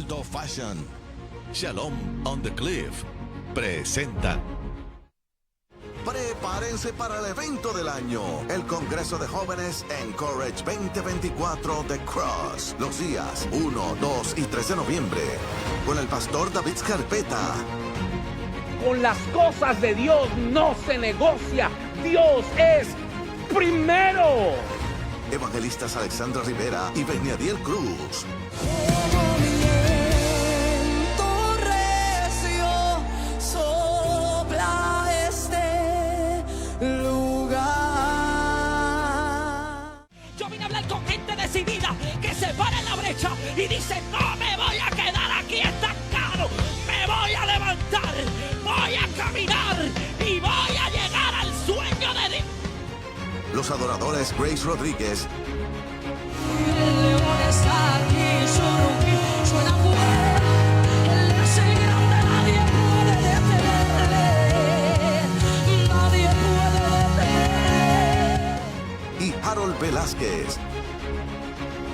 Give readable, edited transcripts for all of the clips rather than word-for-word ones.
Alto Fashion, Shalom on the Cliff presenta. Prepárense para el evento del año, el Congreso de Jóvenes Encourage 2024 The Cross, los días 1, 2 y 3 de noviembre, con el pastor David Scarpeta. Con las cosas de Dios no se negocia. Dios es primero. Evangelistas Alexandra Rivera y Beniadiel Cruz. Yo vine a hablar con gente decidida que se para en la brecha y dice: no me voy a quedar aquí estancado, me voy a levantar, voy a caminar y voy a llegar al sueño de Dios. Los adoradores Grace Rodríguez El león está aquí, suena fuerte, él es el grande, nadie puede detenerle, nadie puede detenerle. y Harold Velázquez.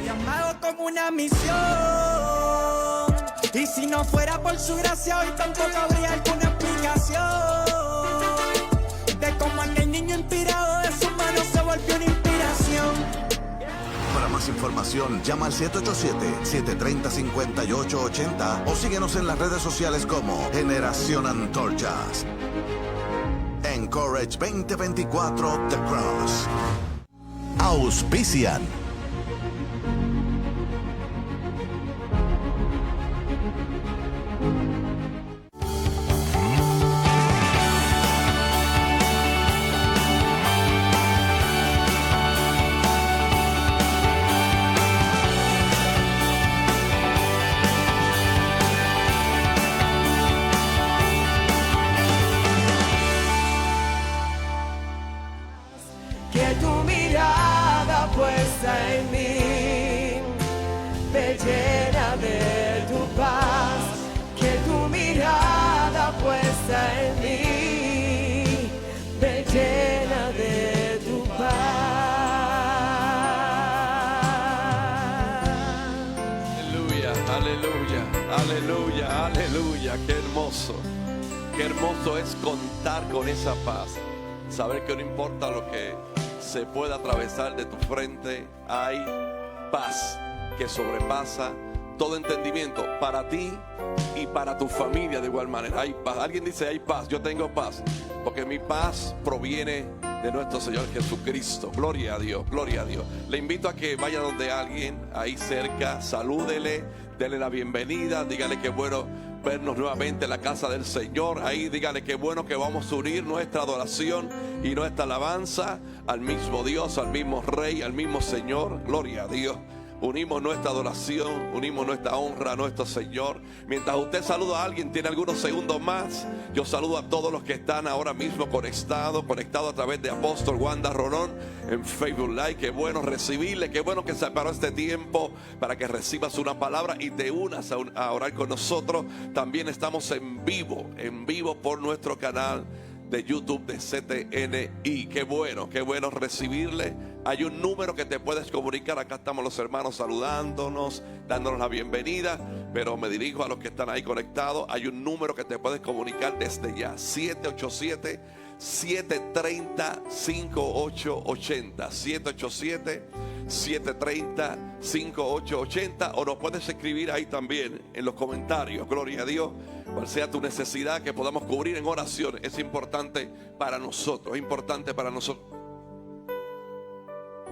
Llamado como una misión, y si no fuera por su gracia hoy tampoco habría alguna explicación de cómo aquel niño inspirado de sus manos se volvió una inspiración. Para más información, llama al 787-730-5880 o síguenos en las redes sociales como Generación Antorchas. Encourage 2024 The Cross. Auspician. Que tu mirada puesta en mí me llena de tu paz. Que tu mirada puesta en mí me llena de tu paz. Aleluya, aleluya, aleluya, aleluya. Qué hermoso es contar con esa paz. Saber que no importa lo que se pueda atravesar de tu frente, hay paz que sobrepasa todo entendimiento para ti y para tu familia de igual manera. Hay paz. Alguien dice: hay paz. Yo tengo paz, porque mi paz proviene de nuestro Señor Jesucristo. Gloria a Dios, gloria a Dios. Le invito a que vaya donde alguien ahí cerca, salúdele, dele la bienvenida, dígale que bueno vernos nuevamente en la casa del Señor. Ahí dígale que bueno que vamos a unir nuestra adoración y nuestra alabanza al mismo Dios, al mismo Rey, al mismo Señor. Gloria a Dios. Unimos nuestra adoración, unimos nuestra honra a nuestro Señor. Mientras usted saluda a alguien, tiene algunos segundos más, yo saludo a todos los que están ahora mismo conectados a través de Apóstol Wanda Rolón en Facebook Live. Qué bueno recibirle, qué bueno que separó este tiempo para que recibas una palabra y te unas a orar con nosotros. También estamos en vivo por nuestro canal de YouTube de CTNI. Qué bueno recibirle. Hay un número que te puedes comunicar. Acá estamos los hermanos saludándonos, dándonos la bienvenida, pero me dirijo a los que están ahí conectados. Hay un número que te puedes comunicar desde ya: 787-730-5880, 787-730-5880, o nos puedes escribir ahí también en los comentarios. Gloria a Dios. Cual sea tu necesidad, que podamos cubrir en oración. Es importante para nosotros,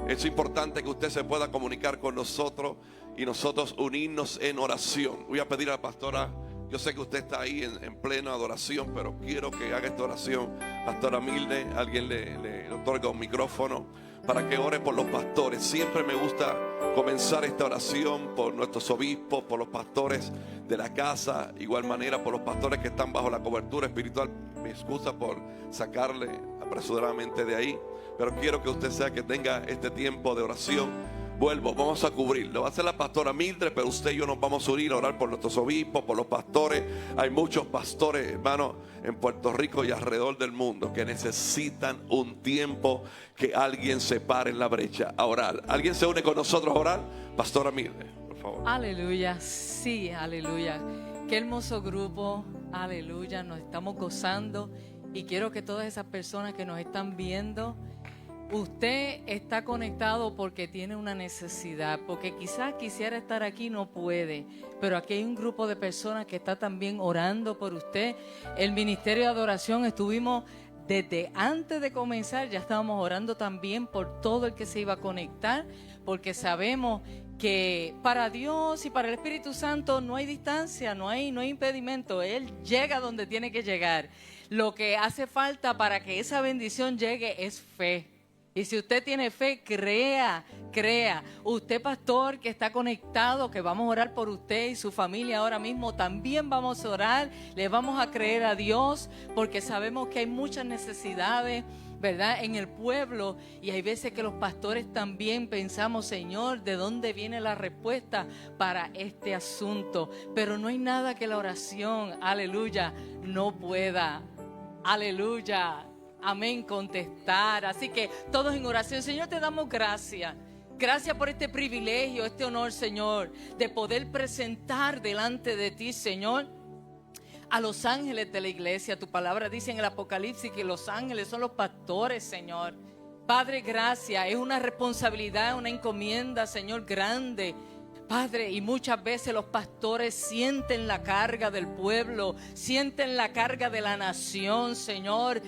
es importante que usted se pueda comunicar con nosotros y nosotros unirnos en oración. Voy a pedir a la pastora, yo sé que usted está ahí en plena adoración, pero quiero que haga esta oración. Pastora Milde, alguien le otorga un micrófono para que ore por los pastores. Siempre me gusta comenzar esta oración por nuestros obispos, por los pastores de la casa, igual manera por los pastores que están bajo la cobertura espiritual. Me excusa por sacarle apresuradamente de ahí, pero quiero que usted sea que tenga este tiempo de oración. Vamos a cubrir. Lo va a hacer la pastora Mildred, pero usted y yo nos vamos a unir a orar por nuestros obispos, por los pastores. Hay muchos pastores, hermanos, en Puerto Rico y alrededor del mundo que necesitan un tiempo que alguien se pare en la brecha a orar. ¿Alguien se une con nosotros a orar? Pastora Mildred, por favor. Aleluya, sí, aleluya. Qué hermoso grupo, aleluya, nos estamos gozando y quiero que todas esas personas que nos están viendo, usted está conectado porque tiene una necesidad, porque quizás quisiera estar aquí y no puede, pero aquí hay un grupo de personas que está también orando por usted. El Ministerio de Adoración estuvimos desde antes de comenzar, ya estábamos orando también por todo el que se iba a conectar, porque sabemos que para Dios y para el Espíritu Santo no hay distancia, no hay impedimento. Él llega donde tiene que llegar. Lo que hace falta para que esa bendición llegue es fe. Y si usted tiene fe, crea. Usted, pastor, que está conectado, que vamos a orar por usted y su familia ahora mismo, también vamos a orar, le vamos a creer a Dios, porque sabemos que hay muchas necesidades, ¿verdad?, en el pueblo, y hay veces que los pastores también pensamos, Señor, ¿de dónde viene la respuesta para este asunto? Pero no hay nada que la oración, aleluya, no pueda, aleluya, amén, contestar. Así que todos en oración. Señor, te damos gracias. Gracias por este privilegio, este honor, Señor, de poder presentar delante de ti, Señor, a los ángeles de la iglesia. Tu palabra dice en el Apocalipsis que los ángeles son los pastores, Señor. Padre, gracias. Es una responsabilidad, una encomienda, Señor, grande. Padre, y muchas veces los pastores sienten la carga del pueblo, sienten la carga de la nación, Señor,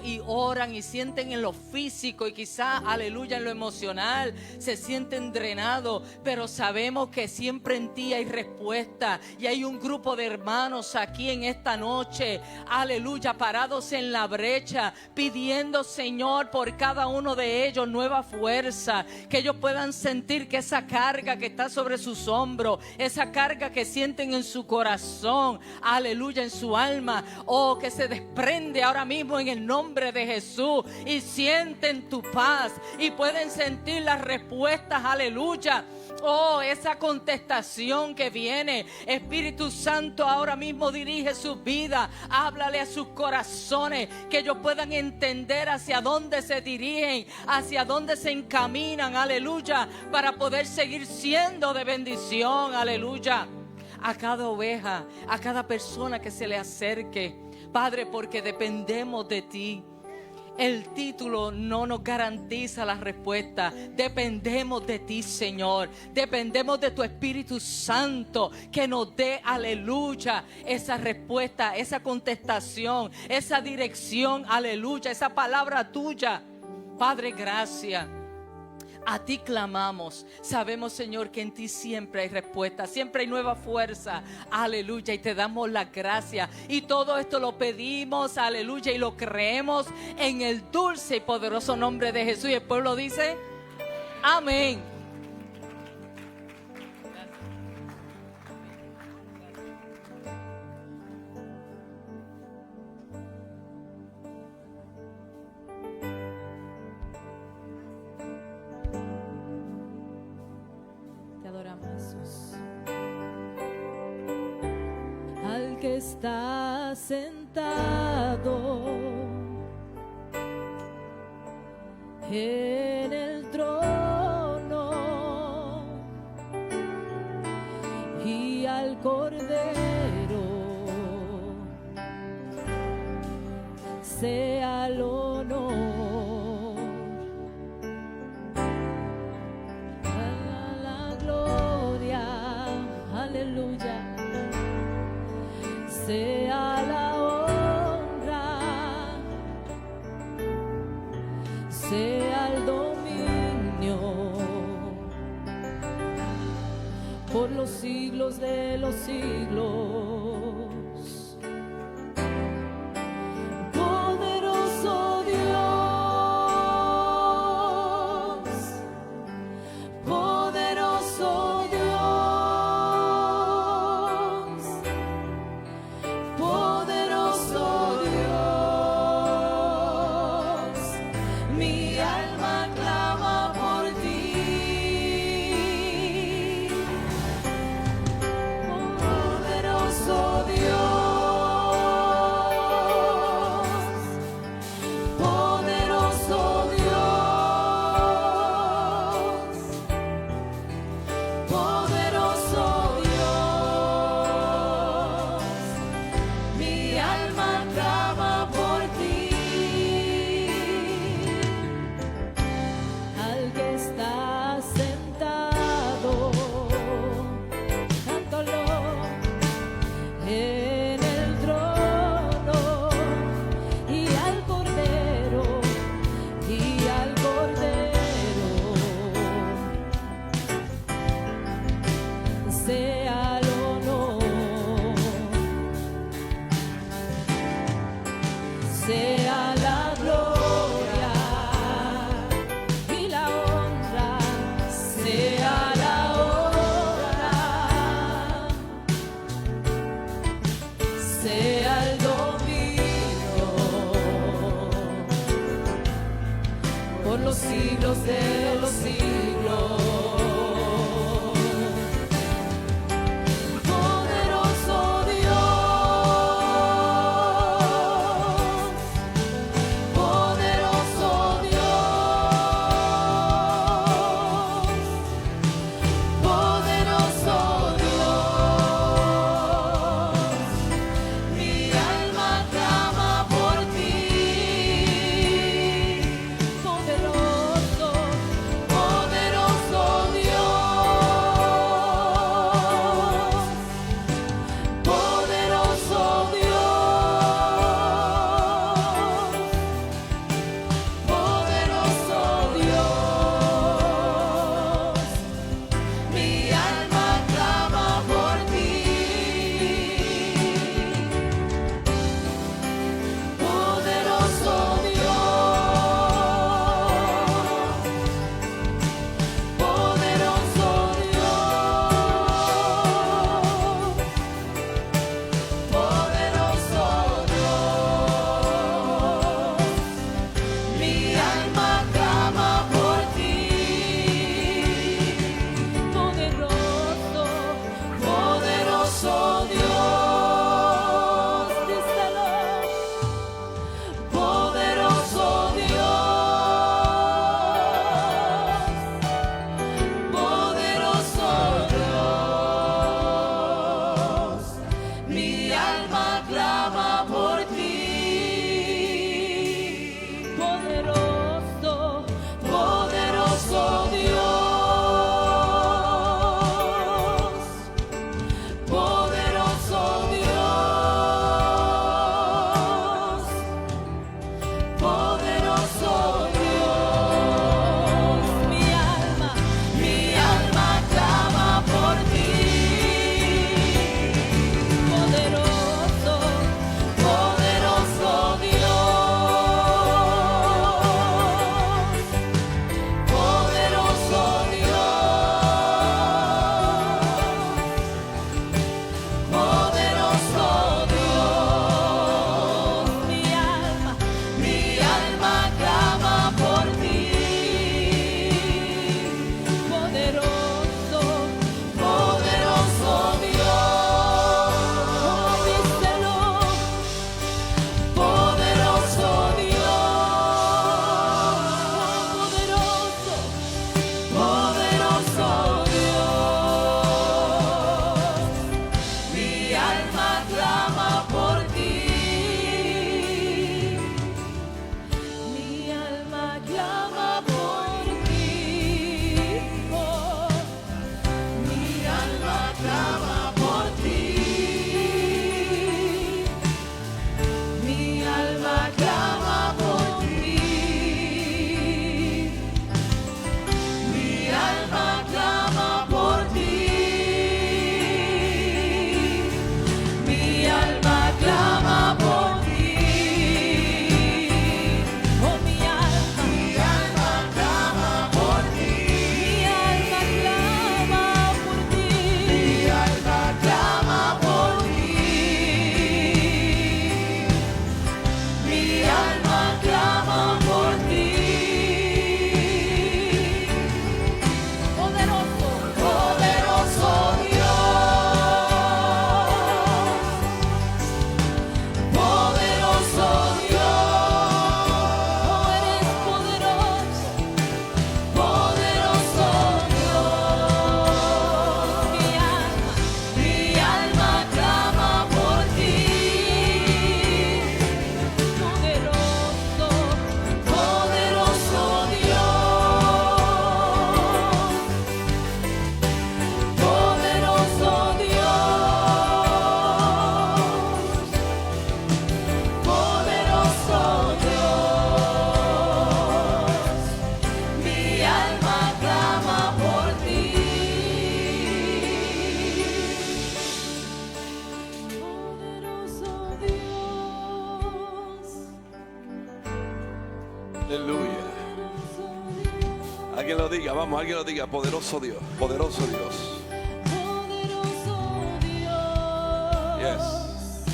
y oran y sienten en lo físico y quizá, aleluya, en lo emocional, se sienten drenados, pero sabemos que siempre en ti hay respuesta, y hay un grupo de hermanos aquí en esta noche, aleluya, parados en la brecha, pidiendo, Señor, por cada uno de ellos nueva fuerza, que ellos puedan sentir que esa carga que está sobre sus hombros, esa carga que sienten en su corazón, aleluya, en su alma, que se desprende ahora mismo en el nombre de Jesús, y sienten tu paz y pueden sentir las respuestas, aleluya. Esa contestación que viene. Espíritu Santo, ahora mismo dirige sus vidas, háblale a sus corazones, que ellos puedan entender hacia dónde se dirigen, hacia dónde se encaminan, aleluya, para poder seguir siendo de bendición, aleluya, a cada oveja, a cada persona que se le acerque, Padre, porque dependemos de ti. El título no nos garantiza la respuesta. Dependemos de ti, Señor. Dependemos de tu Espíritu Santo que nos dé, aleluya, esa respuesta, esa contestación, esa dirección, aleluya, esa palabra tuya. Padre, gracias. A ti clamamos. Sabemos, Señor, que en ti siempre hay respuesta, siempre hay nueva fuerza, aleluya, y te damos la gracia, y todo esto lo pedimos, aleluya, y lo creemos en el dulce y poderoso nombre de Jesús. Y el pueblo dice amén. Al que está sentado en el trono y al Cordero sea el honor, la gloria, aleluya, sea la honra, sea el dominio por los siglos de los siglos. Poderoso Dios, poderoso Dios, poderoso Dios, mi alma clama por ti. Poderoso Dios. vamos, alguien lo diga, poderoso Dios, poderoso Dios. Poderoso Dios. Yes.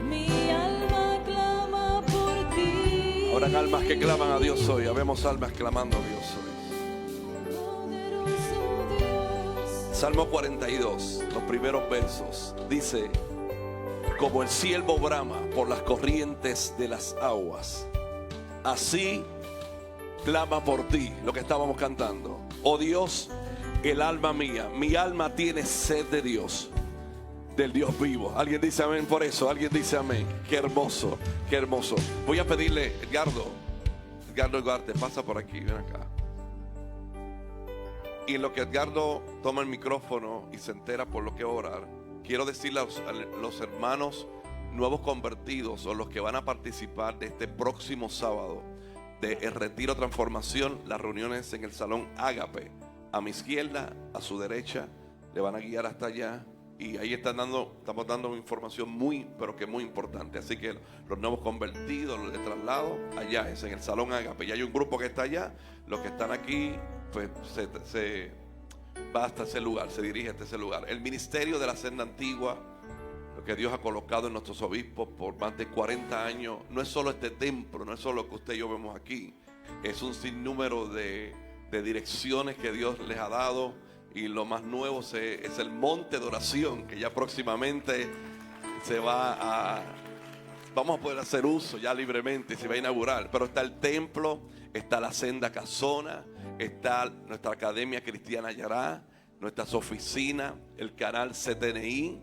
Mi alma clama por ti. Habrán almas que claman a Dios hoy. Habemos almas clamando a Dios hoy. Poderoso Dios. Salmo 42, los primeros versos, dice: como el ciervo brama por las corrientes de las aguas, así clama por ti, lo que estábamos cantando. Oh Dios, el alma mía, mi alma tiene sed de Dios, del Dios vivo. Alguien dice amén por eso, alguien dice amén. Qué hermoso, qué hermoso. Voy a pedirle, Edgardo Ugarte, pasa por aquí, ven acá. Y en lo que Edgardo toma el micrófono y se entera por lo que orar, quiero decirle a los hermanos nuevos convertidos o los que van a participar de este próximo sábado de el Retiro Transformación, las reuniones en el Salón Ágape, a mi izquierda, a su derecha, le van a guiar hasta allá. Y ahí estamos dando información muy, pero que muy importante. Así que los nuevos convertidos, los de traslado, allá es en el Salón Ágape. Ya hay un grupo que está allá. Los que están aquí, pues se va hasta ese lugar, se dirige hasta ese lugar. El ministerio de la senda antigua, lo que Dios ha colocado en nuestros obispos por más de 40 años, no es solo este templo, no es solo lo que usted y yo vemos aquí. Es un sinnúmero de direcciones que Dios les ha dado. Y lo más nuevo es el monte de oración, que ya próximamente vamos a poder hacer uso ya libremente, se va a inaugurar. Pero está el templo, está la senda casona, está nuestra academia cristiana Yará, nuestras oficinas, el canal CTNI,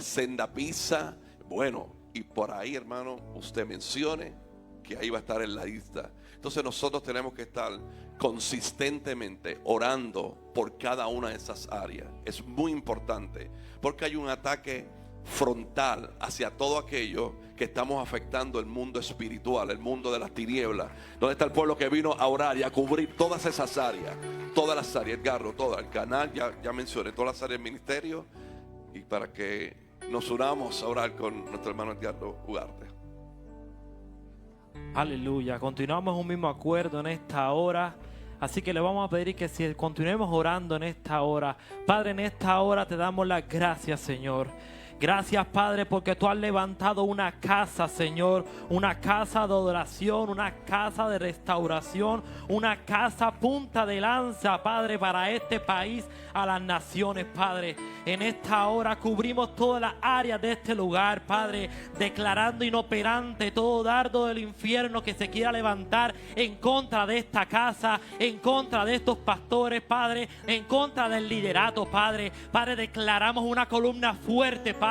Senda Pizza. Bueno, y por ahí, hermano, usted mencione que ahí va a estar en la lista. Entonces nosotros tenemos que estar consistentemente orando por cada una de esas áreas. Es muy importante porque hay un ataque frontal hacia todo aquello que estamos afectando el mundo espiritual, el mundo de las tinieblas. ¿Dónde está el pueblo que vino a orar y a cubrir todas esas áreas? Todas las áreas, Edgardo, todas, el canal, ya mencioné, todas las áreas del ministerio. Y para que nos unamos a orar con nuestro hermano Edgardo Ugarte. Aleluya, continuamos en un mismo acuerdo en esta hora. Así que le vamos a pedir que si continuemos orando en esta hora. Padre, en esta hora te damos las gracias, Señor. Gracias, Padre, porque tú has levantado una casa, Señor, una casa de adoración, una casa de restauración, una casa punta de lanza, Padre, para este país, a las naciones, Padre. En esta hora cubrimos todas las áreas de este lugar, Padre, declarando inoperante todo dardo del infierno que se quiera levantar en contra de esta casa, en contra de estos pastores, Padre, en contra del liderato, Padre. Padre, declaramos una columna fuerte, Padre,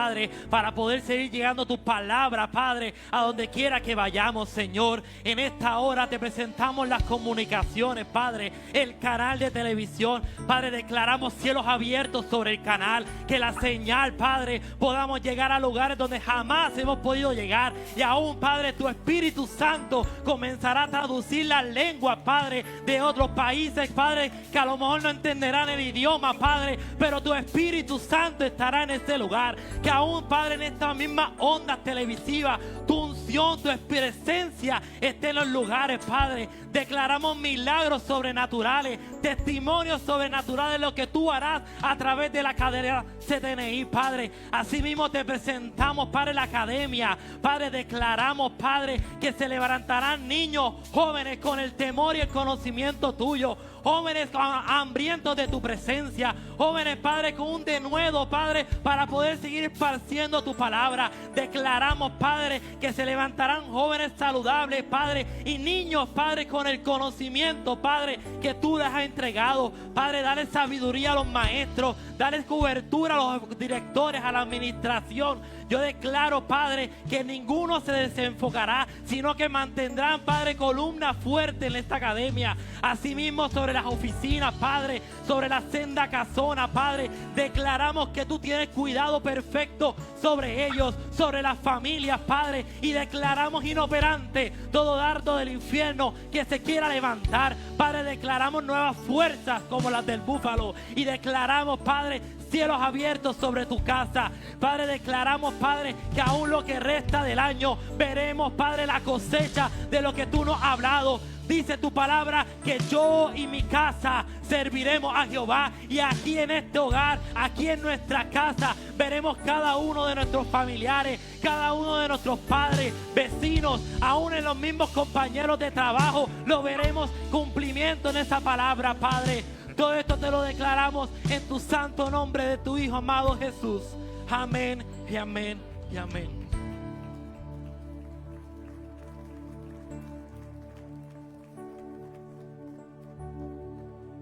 para poder seguir llegando tu palabra, Padre, a donde quiera que vayamos, Señor. En esta hora te presentamos las comunicaciones, Padre, el canal de televisión, Padre, declaramos cielos abiertos sobre el canal, que la señal, Padre, podamos llegar a lugares donde jamás hemos podido llegar. Y aún, Padre, tu Espíritu Santo comenzará a traducir las lenguas, Padre, de otros países, Padre, que a lo mejor no entenderán el idioma, Padre, pero tu Espíritu Santo estará en este lugar. Que aún, Padre, en estas mismas ondas televisivas, tu unción, tu presencia esté en los lugares, Padre. Declaramos milagros sobrenaturales, testimonios sobrenaturales de lo que tú harás a través de la cadena CTNI, Padre. Asimismo te presentamos, Padre, la academia. Padre, declaramos, Padre, que se levantarán niños, jóvenes con el temor y el conocimiento tuyo. Jóvenes hambrientos de tu presencia. Jóvenes, Padre, con un denuedo, Padre, para poder seguir esparciendo tu palabra. Declaramos, Padre, que se levantarán jóvenes saludables, Padre, y niños, Padre, con el conocimiento, Padre, que tú les has entregado. Padre, dale sabiduría a los maestros, dale cobertura a los directores, a la administración. Yo declaro, Padre, que ninguno se desenfocará, sino que mantendrán, Padre, columna fuerte en esta academia. Asimismo, sobre las oficinas, Padre, sobre la senda casona, Padre, declaramos que tú tienes cuidado perfecto sobre ellos, sobre las familias, Padre, y declaramos inoperante todo dardo del infierno que se quiera levantar. Padre, declaramos nuevas fuerzas como las del búfalo y declaramos, Padre, cielos abiertos sobre tu casa. Padre, declaramos, Padre, que aún lo que resta del año veremos, Padre, la cosecha de lo que tú nos has hablado. Dice tu palabra que yo y mi casa serviremos a Jehová. Y aquí en este hogar, aquí en nuestra casa, veremos cada uno de nuestros familiares, cada uno de nuestros padres, vecinos, aún en los mismos compañeros de trabajo, lo veremos cumplimiento en esa palabra, Padre. Todo esto te lo declaramos en tu santo nombre de tu Hijo amado Jesús. Amén y amén y amén.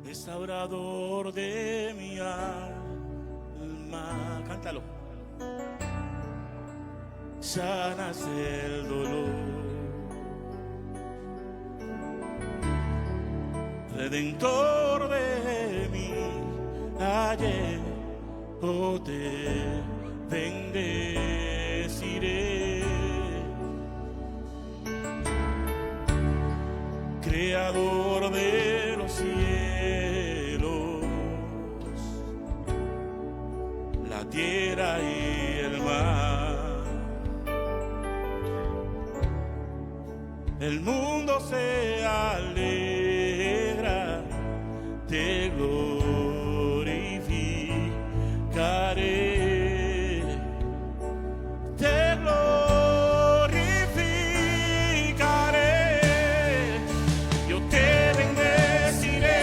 Restaurador de mi alma, cántalo. Sanas el dolor, Redentor de mí, ayer te bendeciré. Creador de los cielos, la tierra y el mar, el mundo se alegra, te glorificaré. Te glorificaré, yo te bendeciré,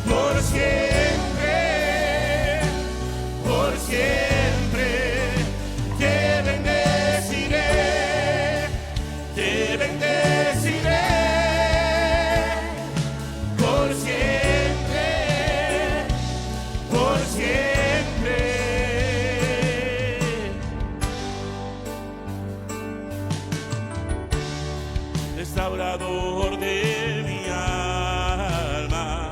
por siempre, por siempre. Te bendeciré, por siempre, por siempre. Restaurador de mi alma,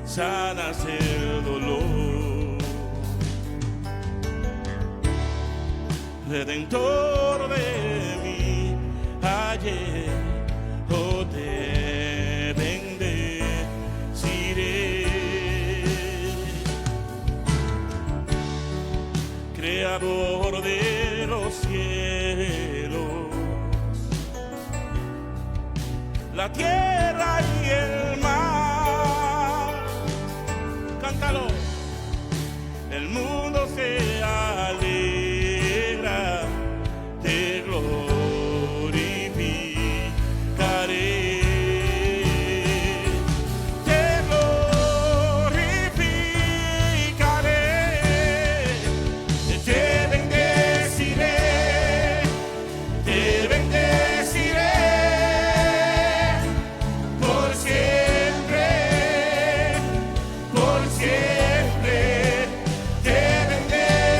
sanas el dolor, Redentor de mí, ayer te bendeciré. Creador de los cielos, la tierra y el mar, cántalo. El mundo se alegra, te glorificaré. Te glorificaré, te bendeciré, por siempre, por siempre. Te bendeciré,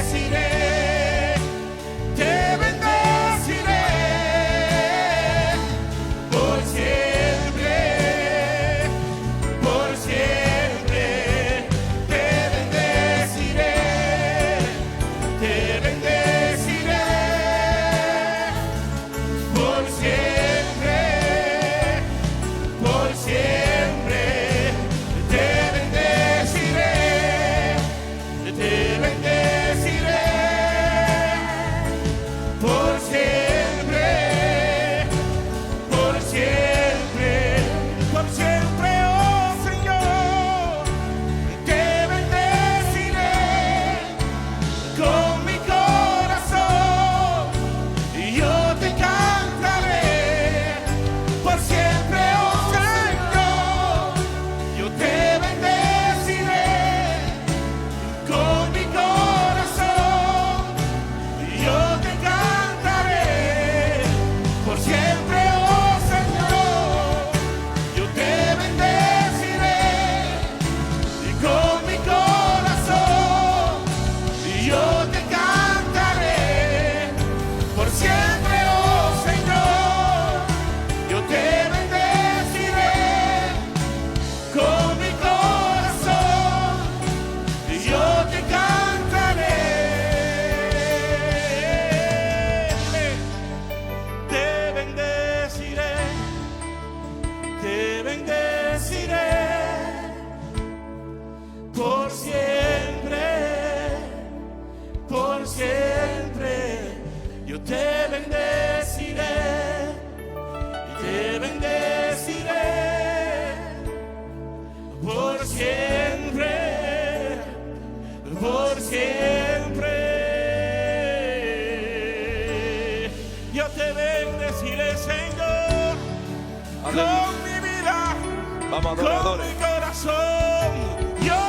Vamos, adore, Con adore. mi corazón yo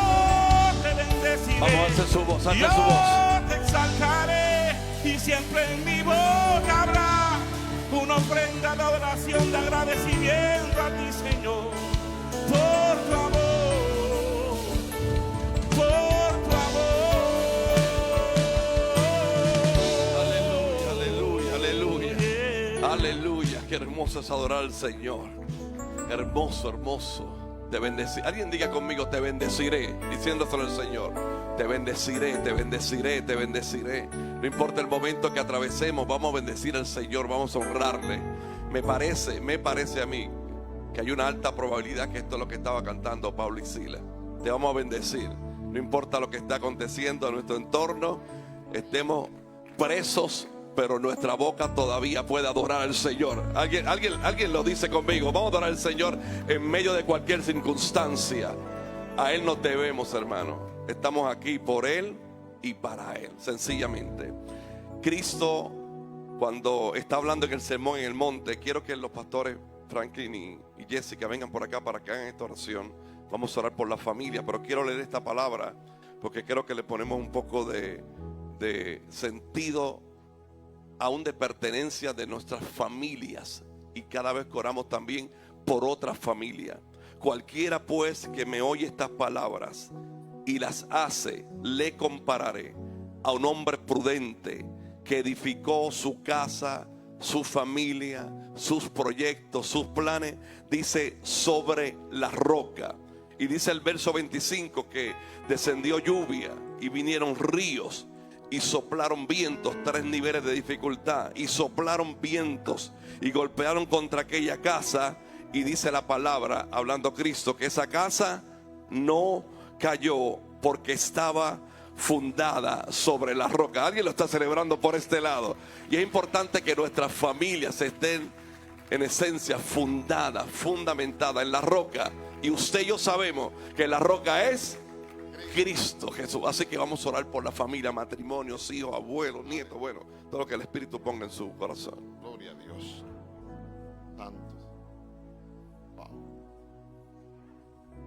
te bendeciré. Vamos, alce su voz, alce Yo su voz. te exaltaré y siempre en mi boca habrá una ofrenda de adoración, de agradecimiento a ti, Señor, por tu amor, por tu amor. Aleluya, aleluya, aleluya. Aleluya, qué hermoso es adorar al Señor. Hermoso, hermoso. Te bendeciré. Alguien diga conmigo, te bendeciré, diciéndoselo al Señor. Te bendeciré, te bendeciré, te bendeciré. No importa el momento que atravesemos, vamos a bendecir al Señor, vamos a honrarle. Me parece a mí que hay una alta probabilidad que esto es lo que estaba cantando Pablo y Sila. Te vamos a bendecir. No importa lo que está aconteciendo en nuestro entorno, estemos presos, pero nuestra boca todavía puede adorar al Señor. Alguien lo dice conmigo. Vamos a adorar al Señor en medio de cualquier circunstancia. A Él nos debemos, hermano. Estamos aquí por Él y para Él, sencillamente. Cristo, cuando está hablando en el sermón en el monte, quiero que los pastores Franklin y Jessica vengan por acá para que hagan esta oración. Vamos a orar por la familia, pero quiero leer esta palabra porque creo que le ponemos un poco de sentido, aún de pertenencia de nuestras familias, y cada vez que oramos también por otra familia. Cualquiera pues que me oye estas palabras y las hace, le compararé a un hombre prudente que edificó su casa, su familia, sus proyectos, sus planes, dice, sobre la roca. Y dice el verso 25 que descendió lluvia y vinieron ríos y soplaron vientos, 3 niveles de dificultad, y soplaron vientos y golpearon contra aquella casa, y dice la palabra, hablando Cristo, que esa casa no cayó porque estaba fundada sobre la roca. Alguien lo está celebrando por este lado. Y es importante que nuestras familias estén en esencia fundadas, fundamentadas en la roca. Y usted y yo sabemos que la roca es Cristo Jesús. Así que vamos a orar por la familia, matrimonios, hijos, abuelos, nietos, bueno, todo lo que el Espíritu ponga en su corazón. Gloria a Dios. Santo. Wow.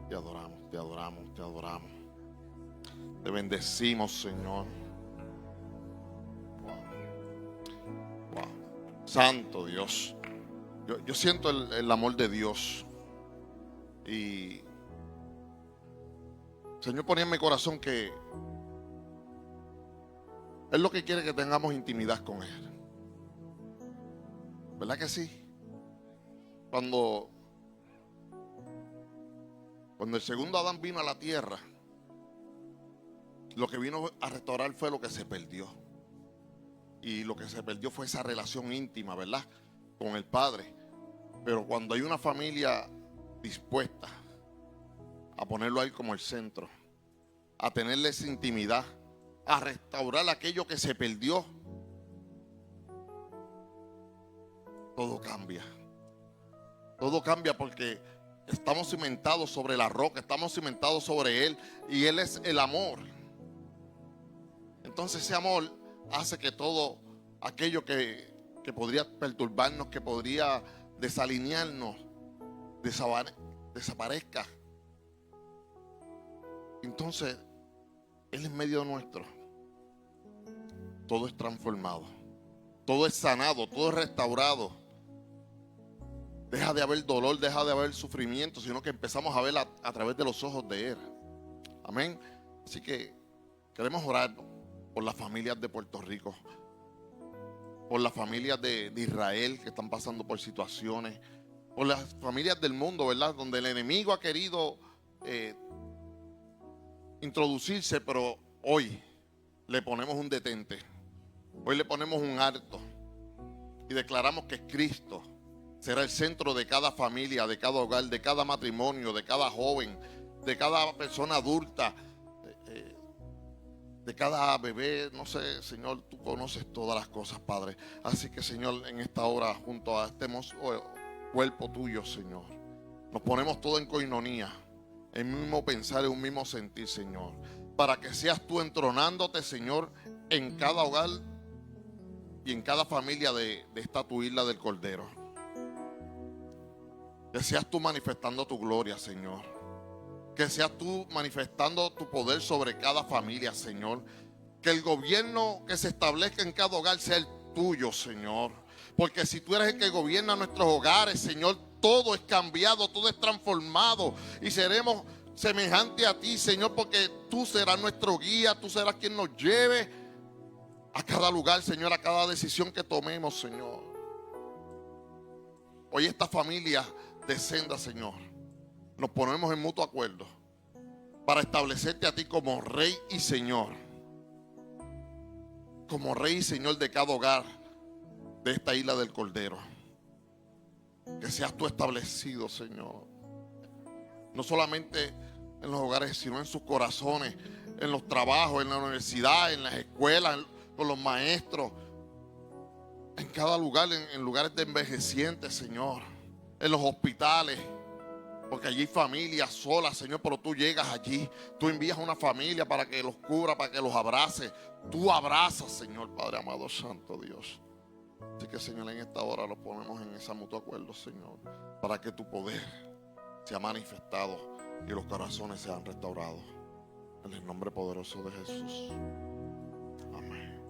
Te adoramos, te adoramos, te adoramos. Te bendecimos, Señor. Wow. Wow. Santo Dios. Yo siento el amor de Dios. Y Señor ponía en mi corazón que Él lo que quiere que tengamos intimidad con Él. ¿Verdad que sí? Cuando el segundo Adán vino a la tierra, lo que vino a restaurar fue lo que se perdió. Y lo que se perdió fue esa relación íntima, ¿verdad? Con el Padre. Pero cuando hay una familia dispuesta a ponerlo ahí como el centro, a tenerle esa intimidad, a restaurar aquello que se perdió, todo cambia. Todo cambia porque estamos cimentados sobre la roca, estamos cimentados sobre Él, y Él es el amor. Entonces ese amor hace que todo aquello que podría perturbarnos, que podría desalinearnos, desaparezca. Entonces Él en medio nuestro, todo es transformado, todo es sanado, todo es restaurado. Deja de haber dolor, deja de haber sufrimiento, sino que empezamos a ver a través de los ojos de Él. Amén. Así que queremos orar por las familias de Puerto Rico, por las familias de Israel que están pasando por situaciones, por las familias del mundo, ¿verdad? Donde el enemigo ha querido introducirse, pero hoy le ponemos un detente. Hoy le ponemos un alto y declaramos que Cristo será el centro de cada familia, de cada hogar, de cada matrimonio, de cada joven, de cada persona adulta, de cada bebé. No sé, Señor, tú conoces todas las cosas, Padre. Así que, Señor, en esta hora, junto a este cuerpo tuyo, Señor, nos ponemos todo en coinonía, en un mismo pensar, en un mismo sentir, Señor, para que seas tú entronándote, Señor, en cada hogar y en cada familia de esta tu isla del Cordero. Que seas tú manifestando tu gloria, Señor. Que seas tú manifestando tu poder sobre cada familia, Señor. Que el gobierno que se establezca en cada hogar sea el tuyo, Señor. Porque si tú eres el que gobierna nuestros hogares, Señor, todo es cambiado, todo es transformado y seremos semejantes a ti, Señor, porque tú serás nuestro guía, tú serás quien nos lleve a cada lugar, Señor, a cada decisión que tomemos, Señor. Hoy esta familia de Senda, Señor, nos ponemos en mutuo acuerdo para establecerte a ti como Rey y Señor. Como Rey y Señor de cada hogar de esta isla del Cordero. Que seas tú establecido, Señor. No solamente en los hogares, sino en sus corazones, en los trabajos, en la universidad, en las escuelas, con los maestros, en cada lugar, en lugares de envejecientes, Señor, en los hospitales, porque allí hay familias solas, Señor, pero tú llegas allí, tú envías una familia para que los cubra, para que los abrace, tú abrazas, Señor, Padre amado, Santo Dios. Así que, Señor, en esta hora los ponemos en ese mutuo acuerdo, Señor, para que tu poder sea manifestado y los corazones sean restaurados. En el nombre poderoso de Jesús. Amén.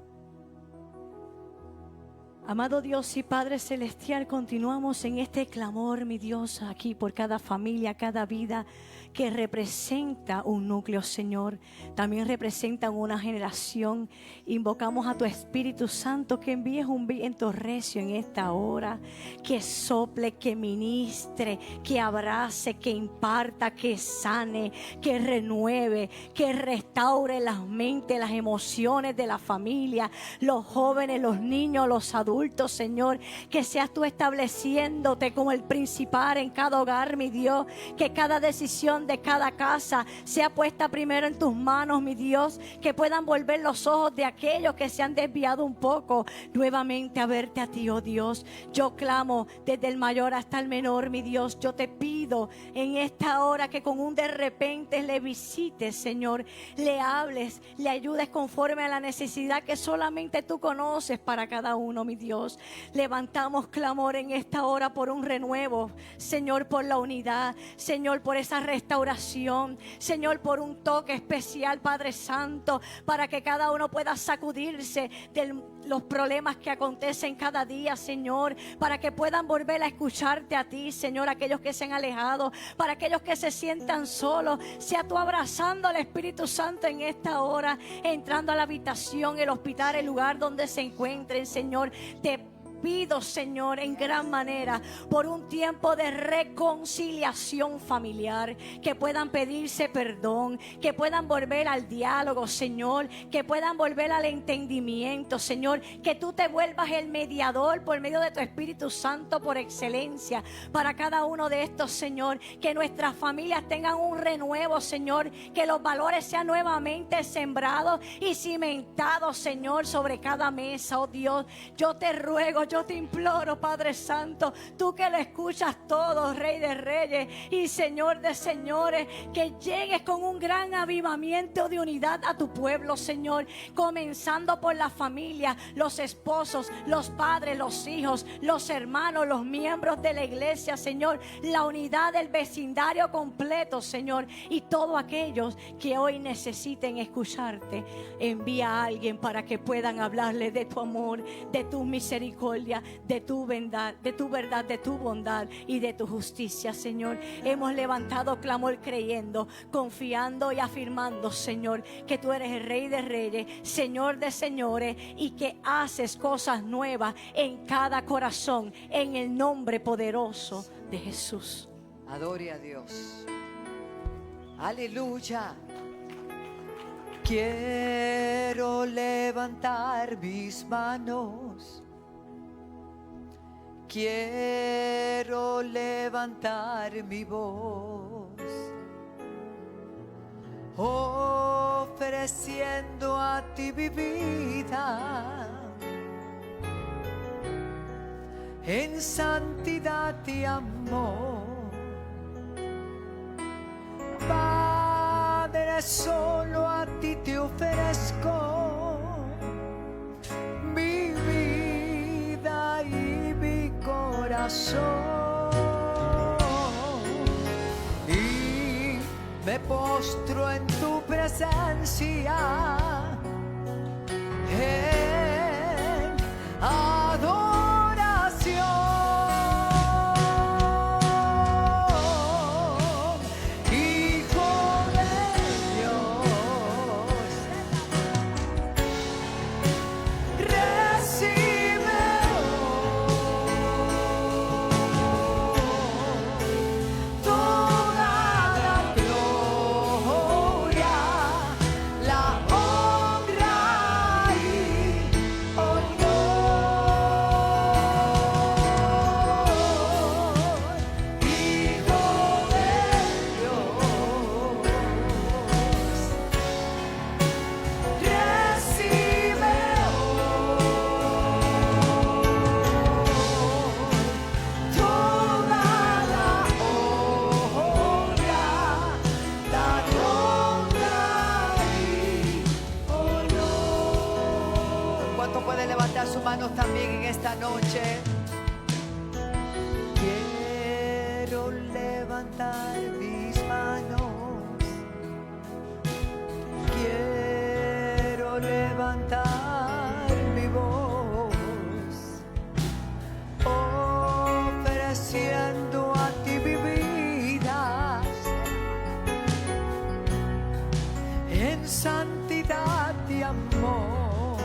Amado Dios y Padre Celestial, continuamos en este clamor, mi Dios, aquí por cada familia, cada vida que representa un núcleo, Señor. También representan una generación. Invocamos a tu Espíritu Santo que envíes un viento recio en esta hora, que sople, que ministre, que abrace, que imparta, que sane, que renueve, que restaure las mentes, las emociones de la familia, los jóvenes, los niños, los adultos, Señor. Que seas tú estableciéndote como el principal en cada hogar, mi Dios. Que cada decisión de cada casa sea puesta primero en tus manos, mi Dios. Que puedan volver los ojos de aquellos que se han desviado un poco nuevamente a verte a ti, oh Dios. Yo clamo desde el mayor hasta el menor, mi Dios. Yo te pido en esta hora que con un de repente le visites, Señor. Le hables, le ayudes conforme a la necesidad que solamente tú conoces para cada uno, mi Dios. Levantamos clamor en esta hora por un renuevo, Señor, por la unidad, Señor, por esa restauración, Señor, por un toque especial, Padre Santo, para que cada uno pueda sacudirse de los problemas que acontecen cada día, Señor, para que puedan volver a escucharte a ti, Señor, aquellos que se han alejado, para aquellos que se sientan solos, sea tú abrazando al Espíritu Santo en esta hora, entrando a la habitación, el hospital, el lugar donde se encuentren, Señor. Te pido, Señor, en gran manera por un tiempo de reconciliación familiar, que puedan pedirse perdón, que puedan volver al diálogo, Señor, que puedan volver al entendimiento, Señor, que tú te vuelvas el mediador por medio de tu Espíritu Santo por excelencia para cada uno de estos, Señor, que nuestras familias tengan un renuevo, Señor, que los valores sean nuevamente sembrados y cimentados, Señor, sobre cada mesa, oh Dios. Yo te ruego, yo te imploro, Padre Santo, tú que lo escuchas todo, Rey de Reyes y Señor de Señores, que llegues con un gran avivamiento de unidad a tu pueblo, Señor, comenzando por la familia, los esposos, los padres, los hijos, los hermanos, los miembros de la iglesia, Señor, la unidad del vecindario completo, Señor, y todos aquellos que hoy necesiten escucharte. Envía a alguien para que puedan hablarle de tu amor, de tu misericordia, de tu verdad, de tu bondad y de tu justicia, Señor. Hemos levantado clamor creyendo, confiando y afirmando, Señor, que tú eres el Rey de Reyes, Señor de Señores, y que haces cosas nuevas en cada corazón, en el nombre poderoso de Jesús. Adore a Dios. Aleluya. Quiero levantar mis manos. Quiero levantar mi voz, ofreciendo a ti mi vida, en santidad y amor. Padre, solo a ti te ofrezco mi vida y mi corazón. me postro en tu presencia en adoración, Hijo de Dios, recibe toda la gloria, la honra y honor, Hijo de Dios, recibe toda la honra, la honra y honor. ¿Cuánto puede levantar sus manos también en esta noche? Quiero levantar mis manos, quiero levantar mi voz, ofreciendo a ti mi vida en santidad y amor.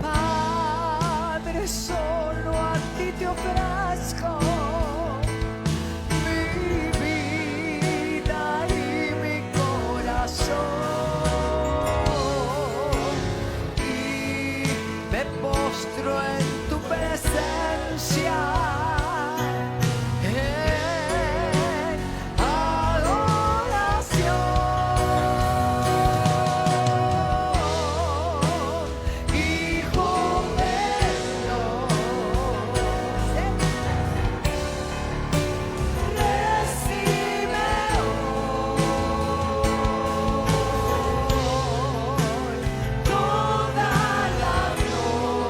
Padre, solo a ti te ofrezco mi vida y mi corazón, y me postro en tu presencia en adoración, Hijo de Dios, recibe hoy toda la gloria,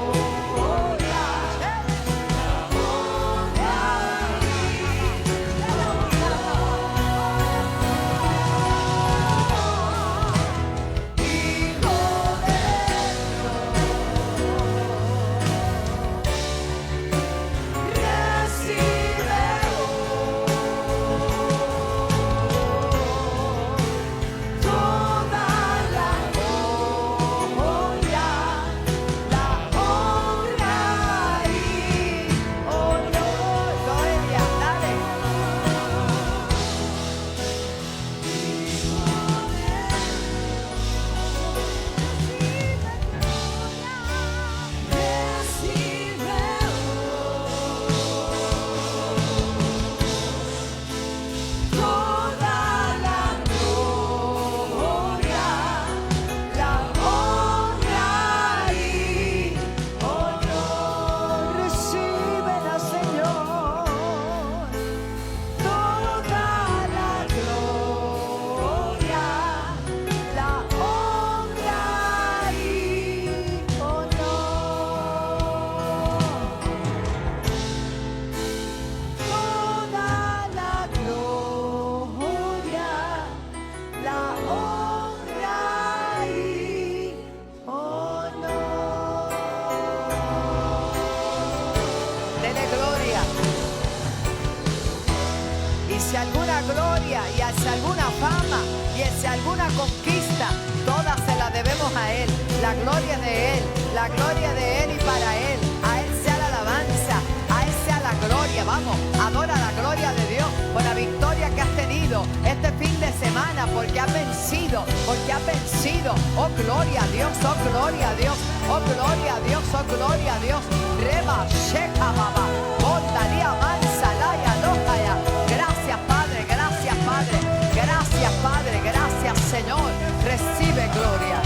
gloria y hacia alguna fama y hacia alguna conquista, todas se las debemos a Él. La gloria de Él, la gloria de Él y para Él. A Él sea la alabanza, a Él sea la gloria. Vamos, adora la gloria de Dios por la victoria que has tenido este fin de semana, porque has vencido, porque has vencido. Oh, gloria a Dios, oh, gloria a Dios, oh, gloria a Dios, oh, gloria a Dios. Reba, Sheka, Baba, Bondaría, Mansa, Laya, Lojaya. Gracias, Padre, gracias, Padre, gracias, Padre, gracias, Señor. Recibe gloria.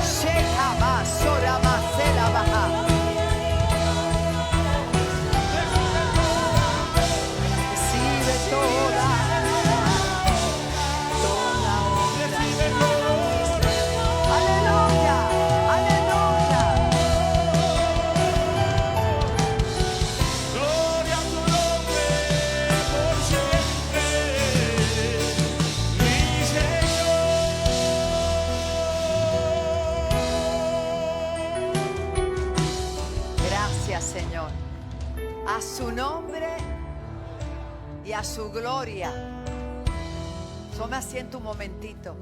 Sheka, Basora, Basela, Baja. Recibe toda honra. Aleluya, aleluya. Señor. A su nombre y a su gloria. Tome asiento un momentito.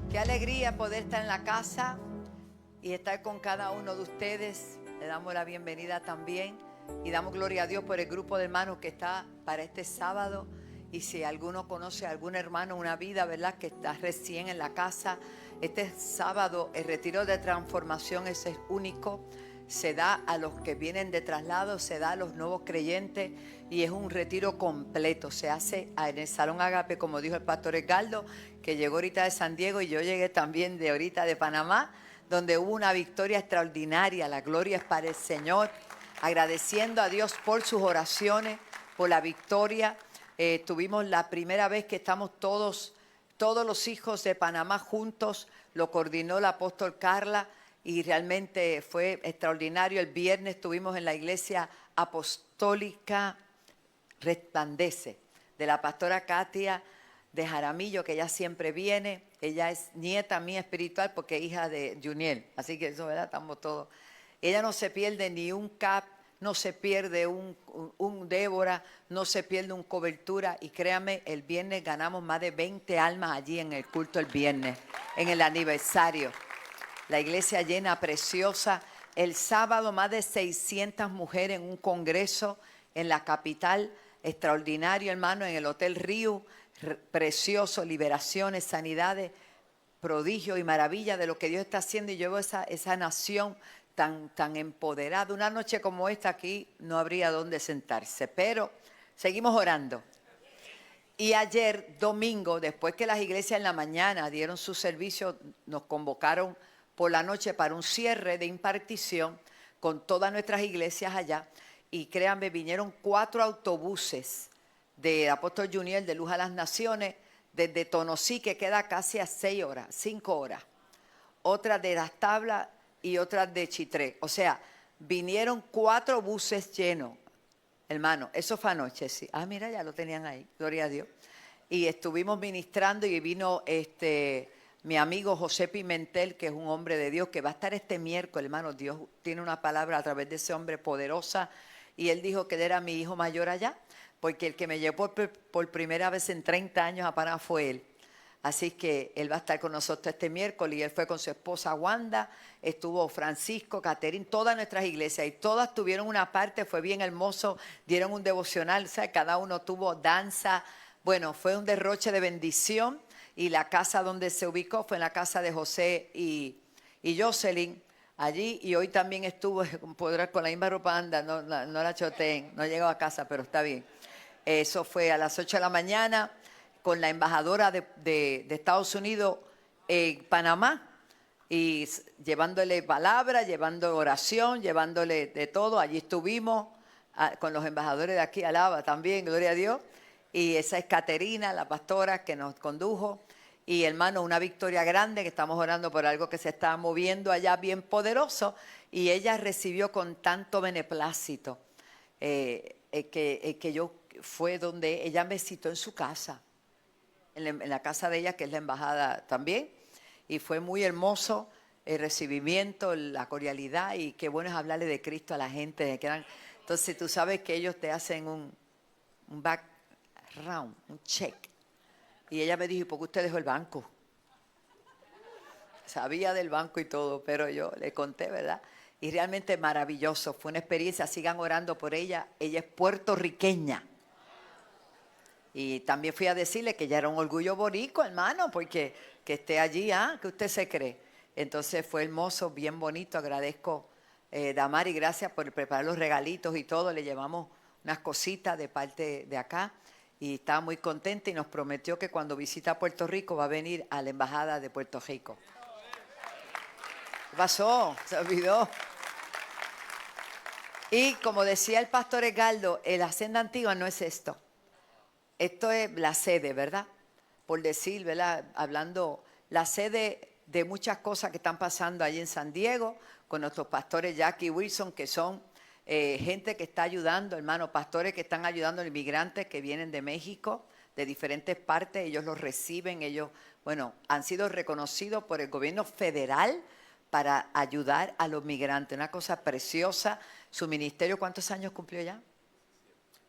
Qué alegría poder estar en la casa y estar con cada uno de ustedes. Le damos la bienvenida también y damos gloria a Dios por el grupo de hermanos que está para este sábado. Y si alguno conoce a algún hermano, una vida, ¿verdad?, que está recién en la casa, este sábado el retiro de transformación es único. Se da a los que vienen de traslado, se da a los nuevos creyentes y es un retiro completo. Se hace en el Salón Agape, como dijo el pastor Edgardo, que llegó ahorita de San Diego y yo llegué también de ahorita de Panamá, donde hubo una victoria extraordinaria. La gloria es para el Señor. Agradeciendo a Dios por sus oraciones, por la victoria. Tuvimos la primera vez que estamos todos los hijos de Panamá juntos. Lo coordinó la apóstol Carla. Y realmente fue extraordinario. El viernes estuvimos en la iglesia apostólica Resplandece, de la pastora Katia de Jaramillo, que ella siempre viene. Ella es nieta mía espiritual porque es hija de Juniel. Así que eso, ¿verdad? Estamos todos. Ella no se pierde ni un CAP, no se pierde un Débora, no se pierde un cobertura. Y créame, el viernes ganamos más de 20 almas allí en el culto el viernes, en el aniversario. La iglesia llena, preciosa. El sábado más de 600 mujeres en un congreso en la capital. Extraordinario, hermano, en el Hotel Río. Precioso, liberaciones, sanidades, prodigios y maravillas de lo que Dios está haciendo. Y yo veo esa nación tan empoderada. Una noche como esta aquí no habría dónde sentarse. Pero seguimos orando. Y ayer, domingo, después que las iglesias en la mañana dieron su servicio, nos convocaron por la noche para un cierre de impartición con todas nuestras iglesias allá. Y créanme, vinieron 4 autobuses de Apóstol Juniel de Luz a las Naciones, desde Tonosí, que queda casi a 5 horas. Otras de Las Tablas y otras de Chitré. O sea, vinieron 4 buses llenos. Hermano, eso fue anoche, sí. Ah, mira, ya lo tenían ahí, gloria a Dios. Y estuvimos ministrando y vino mi amigo José Pimentel, que es un hombre de Dios, que va a estar este miércoles, hermano. Dios tiene una palabra a través de ese hombre poderosa. Y él dijo que él era mi hijo mayor allá, porque el que me llevó por primera vez en 30 años a Panamá fue él. Así que él va a estar con nosotros este miércoles y él fue con su esposa Wanda, estuvo Francisco, Caterín, todas nuestras iglesias y todas tuvieron una parte, fue bien hermoso, dieron un devocional, o sea, cada uno tuvo danza. Bueno, fue un derroche de bendición. Y la casa donde se ubicó fue en la casa de José y Jocelyn, allí. Y hoy también estuvo con la misma ropa anda, no la choteen, no llegó a casa, pero está bien. Eso fue a las 8 de la mañana con la embajadora de Estados Unidos en Panamá. Y llevándole palabra, llevando oración, llevándole de todo. Allí estuvimos con los embajadores de aquí, alaba también, gloria a Dios. Y esa es Caterina, la pastora que nos condujo. Y hermano, una victoria grande, que estamos orando por algo que se está moviendo allá bien poderoso. Y ella recibió con tanto beneplácito que yo fue donde ella me citó en su casa, en la casa de ella, que es la embajada también. Y fue muy hermoso el recibimiento, la cordialidad. Y qué bueno es hablarle de Cristo a la gente. Entonces tú sabes que ellos te hacen un background, un check. Y ella me dijo, ¿y por qué usted dejó el banco? Sabía del banco y todo, pero yo le conté, ¿verdad? Y realmente maravilloso, fue una experiencia. Sigan orando por ella. Ella es puertorriqueña. Y también fui a decirle que ya era un orgullo boricua, hermano, porque que esté allí, ¿qué usted se cree? Entonces fue hermoso, bien bonito. Agradezco, Damari, gracias por preparar los regalitos y todo. Le llevamos unas cositas de parte de acá. Y estaba muy contenta y nos prometió que cuando visita Puerto Rico va a venir a la embajada de Puerto Rico. ¿Qué pasó? Se olvidó. Y como decía el pastor Edgardo, la hacienda antigua no es esto. Esto es la sede, ¿verdad? Por decir, ¿verdad? Hablando, la sede de muchas cosas que están pasando allí en San Diego, con nuestros pastores Jackie Wilson, que son gente que está ayudando, hermanos, pastores que están ayudando a los inmigrantes que vienen de México, de diferentes partes. Ellos los reciben, ellos, bueno, han sido reconocidos por el gobierno federal para ayudar a los migrantes. Una cosa preciosa. Su ministerio, ¿cuántos años cumplió ya?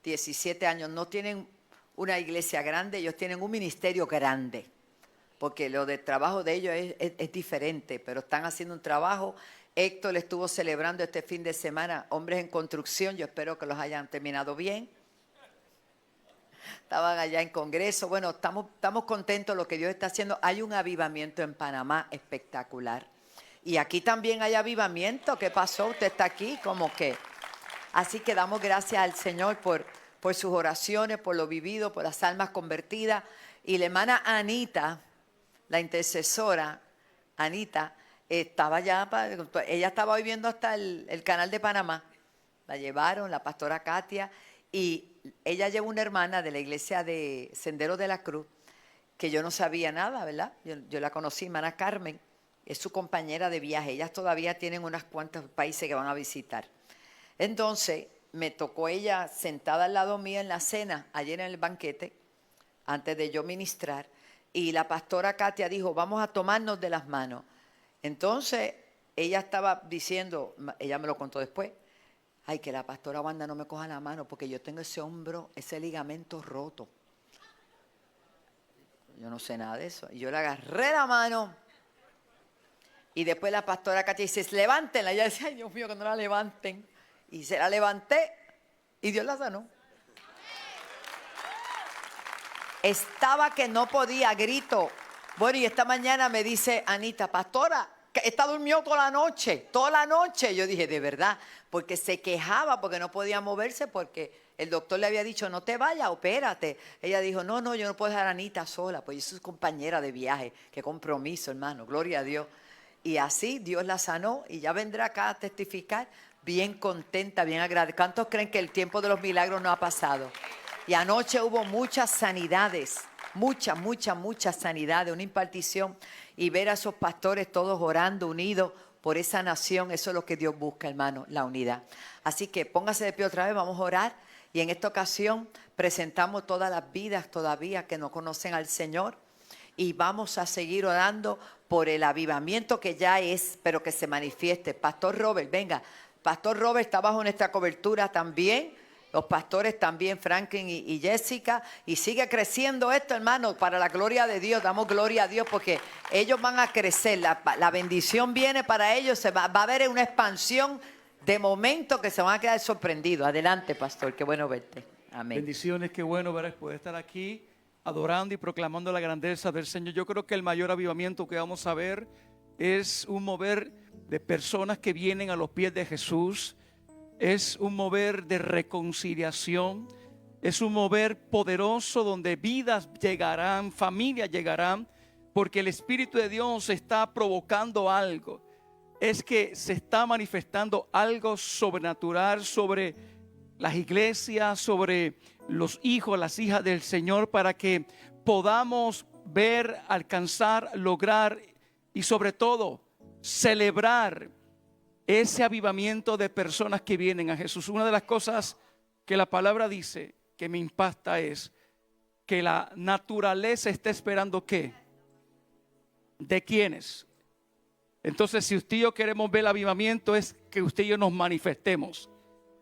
17 años. No tienen una iglesia grande, ellos tienen un ministerio grande. Porque lo del trabajo de ellos es diferente, pero están haciendo un trabajo. Héctor estuvo celebrando este fin de semana Hombres en Construcción. Yo espero que los hayan terminado bien. Estaban allá en Congreso. Bueno, estamos contentos de lo que Dios está haciendo. Hay un avivamiento en Panamá espectacular. Y aquí también hay avivamiento. ¿Qué pasó? Usted está aquí, como que. Así que damos gracias al Señor por sus oraciones, por lo vivido, por las almas convertidas. Y la hermana Anita, la intercesora, Anita, estaba ya, ella estaba viviendo hasta el canal de Panamá. La llevaron, la pastora Katia, y ella lleva una hermana de la iglesia de Sendero de la Cruz, que yo no sabía nada, ¿verdad? Yo la conocí, hermana Carmen, es su compañera de viaje. Ellas todavía tienen unos cuantos países que van a visitar. Entonces, me tocó ella sentada al lado mío en la cena, ayer en el banquete, antes de yo ministrar, y la pastora Katia dijo, vamos a tomarnos de las manos. Entonces, ella estaba diciendo, ella me lo contó después, ay, que la pastora Wanda no me coja la mano porque yo tengo ese hombro, ese ligamento roto. Yo no sé nada de eso. Y yo le agarré la mano y después la pastora Katia dice, levántenla. Y ella decía, ay, Dios mío, que no la levanten. Y se la levanté y Dios la sanó. Estaba que no podía, grito. Bueno, y esta mañana me dice Anita, pastora, esta durmió toda la noche. Yo dije, de verdad, porque se quejaba porque no podía moverse porque el doctor le había dicho, no te vayas, opérate. Ella dijo, no, yo no puedo dejar a Anita sola, pues yo soy compañera de viaje. Qué compromiso, hermano, gloria a Dios. Y así Dios la sanó y ya vendrá acá a testificar bien contenta, bien agradecida. ¿Cuántos creen que el tiempo de los milagros no ha pasado? Y anoche hubo muchas sanidades, muchas sanidades, una impartición. Y ver a esos pastores todos orando, unidos por esa nación, eso es lo que Dios busca, hermano, la unidad. Así que póngase de pie otra vez, vamos a orar. Y en esta ocasión presentamos todas las vidas todavía que no conocen al Señor. Y vamos a seguir orando por el avivamiento que ya es, pero que se manifieste. Pastor Robert, venga. Pastor Robert está bajo nuestra cobertura también. Los pastores también, Franklin y Jessica. Y sigue creciendo esto, hermano, para la gloria de Dios. Damos gloria a Dios porque ellos van a crecer. La bendición viene para ellos. Va a haber una expansión de momento que se van a quedar sorprendidos. Adelante, pastor. Qué bueno verte. Amén. Bendiciones, qué bueno poder estar aquí adorando y proclamando la grandeza del Señor. Yo creo que el mayor avivamiento que vamos a ver es un mover de personas que vienen a los pies de Jesús. Es un mover de reconciliación, es un mover poderoso donde vidas llegarán, familias llegarán, porque el Espíritu de Dios está provocando algo. Es que se está manifestando algo sobrenatural sobre las iglesias, sobre los hijos, las hijas del Señor, para que podamos ver, alcanzar, lograr y sobre todo celebrar ese avivamiento de personas que vienen a Jesús. Una de las cosas que la palabra dice que me impacta es que la naturaleza está esperando ¿qué? ¿De quiénes? Entonces, si usted y yo queremos ver el avivamiento, es que usted y yo nos manifestemos.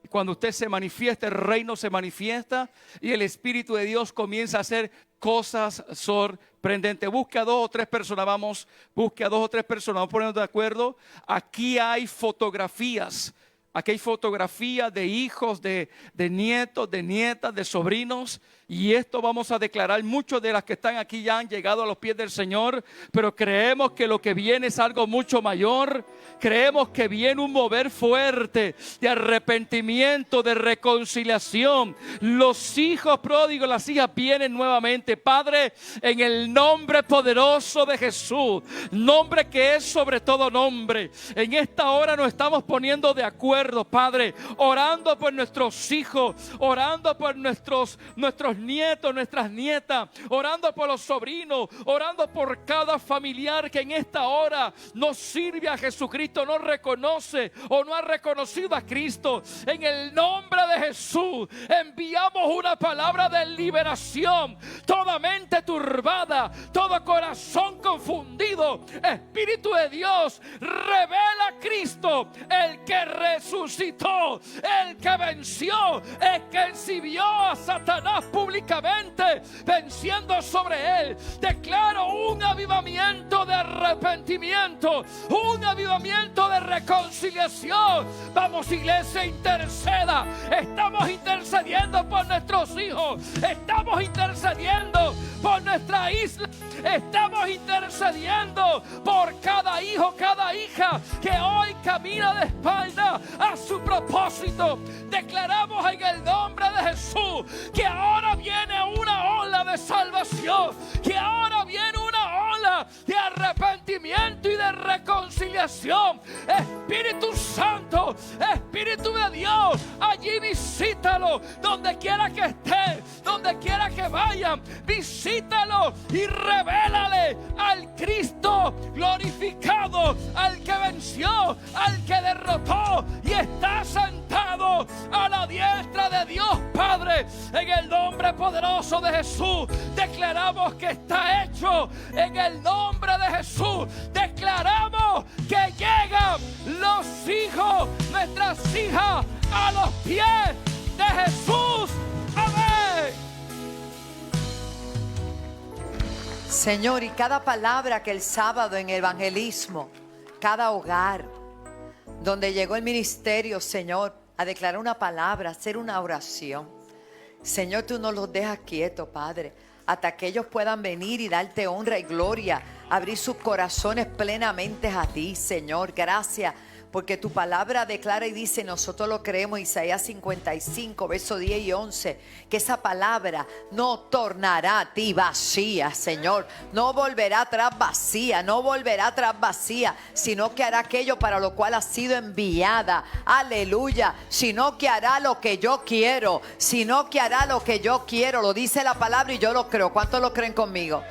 Cuando usted se manifiesta, el reino se manifiesta y el Espíritu de Dios comienza a hacer cosas sorprendentes. Busque a 2 o 3 personas, vamos a ponernos de acuerdo. Aquí hay fotografías. Aquí hay fotografías de hijos, de nietos, de nietas, de sobrinos. Y esto vamos a declarar. Muchos de las que están aquí ya han llegado a los pies del Señor. Pero creemos que lo que viene es algo mucho mayor. Creemos que viene un mover fuerte de arrepentimiento, de reconciliación. Los hijos pródigos, las hijas vienen nuevamente. Padre, en el nombre poderoso de Jesús. Nombre que es sobre todo nombre. En esta hora nos estamos poniendo de acuerdo acuerdo, Padre, orando por nuestros hijos, orando por nuestros nietos, nuestras nietas, orando por los sobrinos, orando por cada familiar que en esta hora no sirve a Jesucristo, no reconoce o no ha reconocido a Cristo. En el nombre de Jesús enviamos una palabra de liberación. Toda mente turbada, todo corazón confundido, Espíritu de Dios, revela a Cristo, el que resucitó, el que venció, el que exhibió a Satanás públicamente, venciendo sobre él. Declaro un avivamiento de arrepentimiento, un avivamiento de reconciliación. Vamos, iglesia, interceda. Estamos intercediendo por nuestros hijos, estamos intercediendo por nuestra isla, estamos intercediendo por cada hijo, cada hija que hoy camina de espalda a su propósito. Declaramos en el nombre de Jesús que ahora viene una ola de salvación, que ahora viene una ola de arrepentimiento y de reconciliación. Espíritu Santo, Espíritu de Dios, allí visítalo, donde quiera que esté, donde quiera que vayan, visítalo y revélale al Cristo glorificado, al que venció, al que derrotó y está sentado a la diestra de Dios Padre. En el nombre poderoso de Jesús declaramos que está hecho. En el nombre de Jesús declaramos que llegan los hijos, nuestras hijas, a los pies de Jesús. Amén. Señor, y cada palabra que el sábado en evangelismo, cada hogar donde llegó el ministerio, Señor, a declarar una palabra, hacer una oración, Señor, tú no los dejas quietos, Padre, hasta que ellos puedan venir y darte honra y gloria, abrir sus corazones plenamente a ti, Señor. Gracias, porque tu palabra declara y dice, nosotros lo creemos, Isaías 55, versos 10 y 11, que esa palabra no tornará a ti vacía, Señor. No volverá atrás vacía, no volverá atrás vacía, sino que hará aquello para lo cual ha sido enviada. Aleluya. Sino que hará lo que yo quiero, sino que hará lo que yo quiero. Lo dice la palabra y yo lo creo. ¿Cuántos lo creen conmigo?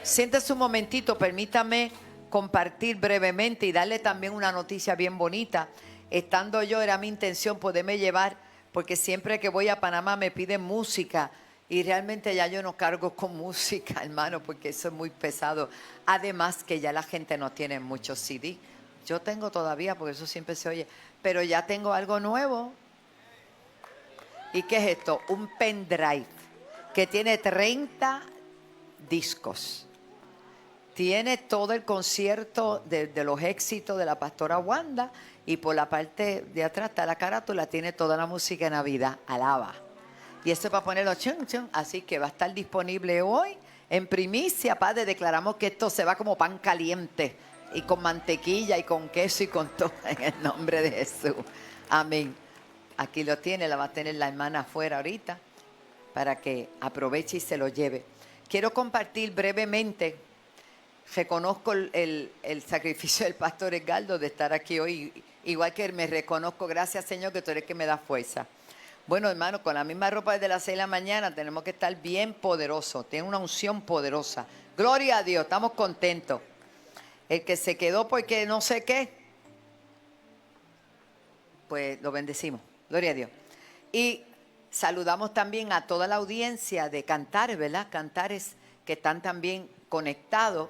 Siéntese un momentito, permítame compartir brevemente y darle también una noticia bien bonita. Estando yo, era mi intención poderme llevar, porque siempre que voy a Panamá me piden música y realmente ya yo no cargo con música, hermano, porque eso es muy pesado. Además que ya la gente no tiene muchos CD. Yo tengo todavía, porque eso siempre se oye, pero ya tengo algo nuevo. ¿Y qué es esto? Un pendrive que tiene 30 discos. Tiene todo el concierto de los éxitos de la pastora Wanda, y por la parte de atrás está la carátula, tiene toda la música de Navidad. Alaba. Y esto es para ponerlo chun, chun. Así que va a estar disponible hoy en primicia, Padre. Declaramos que esto se va como pan caliente, y con mantequilla y con queso y con todo, en el nombre de Jesús. Amén. Aquí lo tiene, la va a tener la hermana afuera ahorita para que aproveche y se lo lleve. Quiero compartir brevemente. Reconozco el sacrificio del pastor Edgardo de estar aquí hoy, igual que me reconozco, gracias Señor, que tú eres que me da fuerza. Bueno, hermano, con la misma ropa desde las 6 de la mañana tenemos que estar bien poderosos, tiene una unción poderosa. Gloria a Dios, estamos contentos. El que se quedó porque no sé qué, pues lo bendecimos, gloria a Dios. Y saludamos también a toda la audiencia de Cantares, ¿verdad? Cantares que están también conectados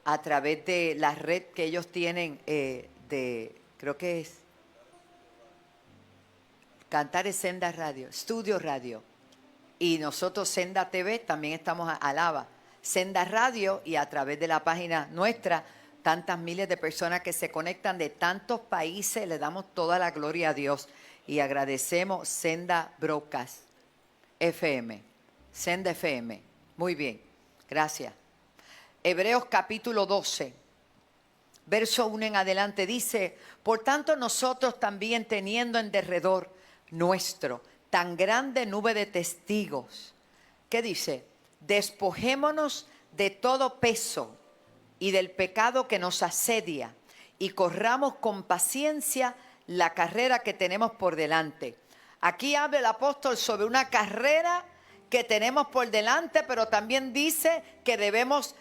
a través de la red que ellos tienen creo que es Cantares Senda Radio, Estudio Radio, y nosotros Senda TV también estamos Alaba, Senda Radio, y a través de la página nuestra, tantas miles de personas que se conectan de tantos países. Le damos toda la gloria a Dios y agradecemos Senda Broadcast FM, Senda FM. Muy bien, gracias. Hebreos capítulo 12, verso 1 en adelante dice: por tanto nosotros también, teniendo en derredor nuestro tan grande nube de testigos, ¿qué dice? Despojémonos de todo peso y del pecado que nos asedia, y corramos con paciencia la carrera que tenemos por delante. Aquí habla el apóstol sobre una carrera que tenemos por delante, pero también dice que debemos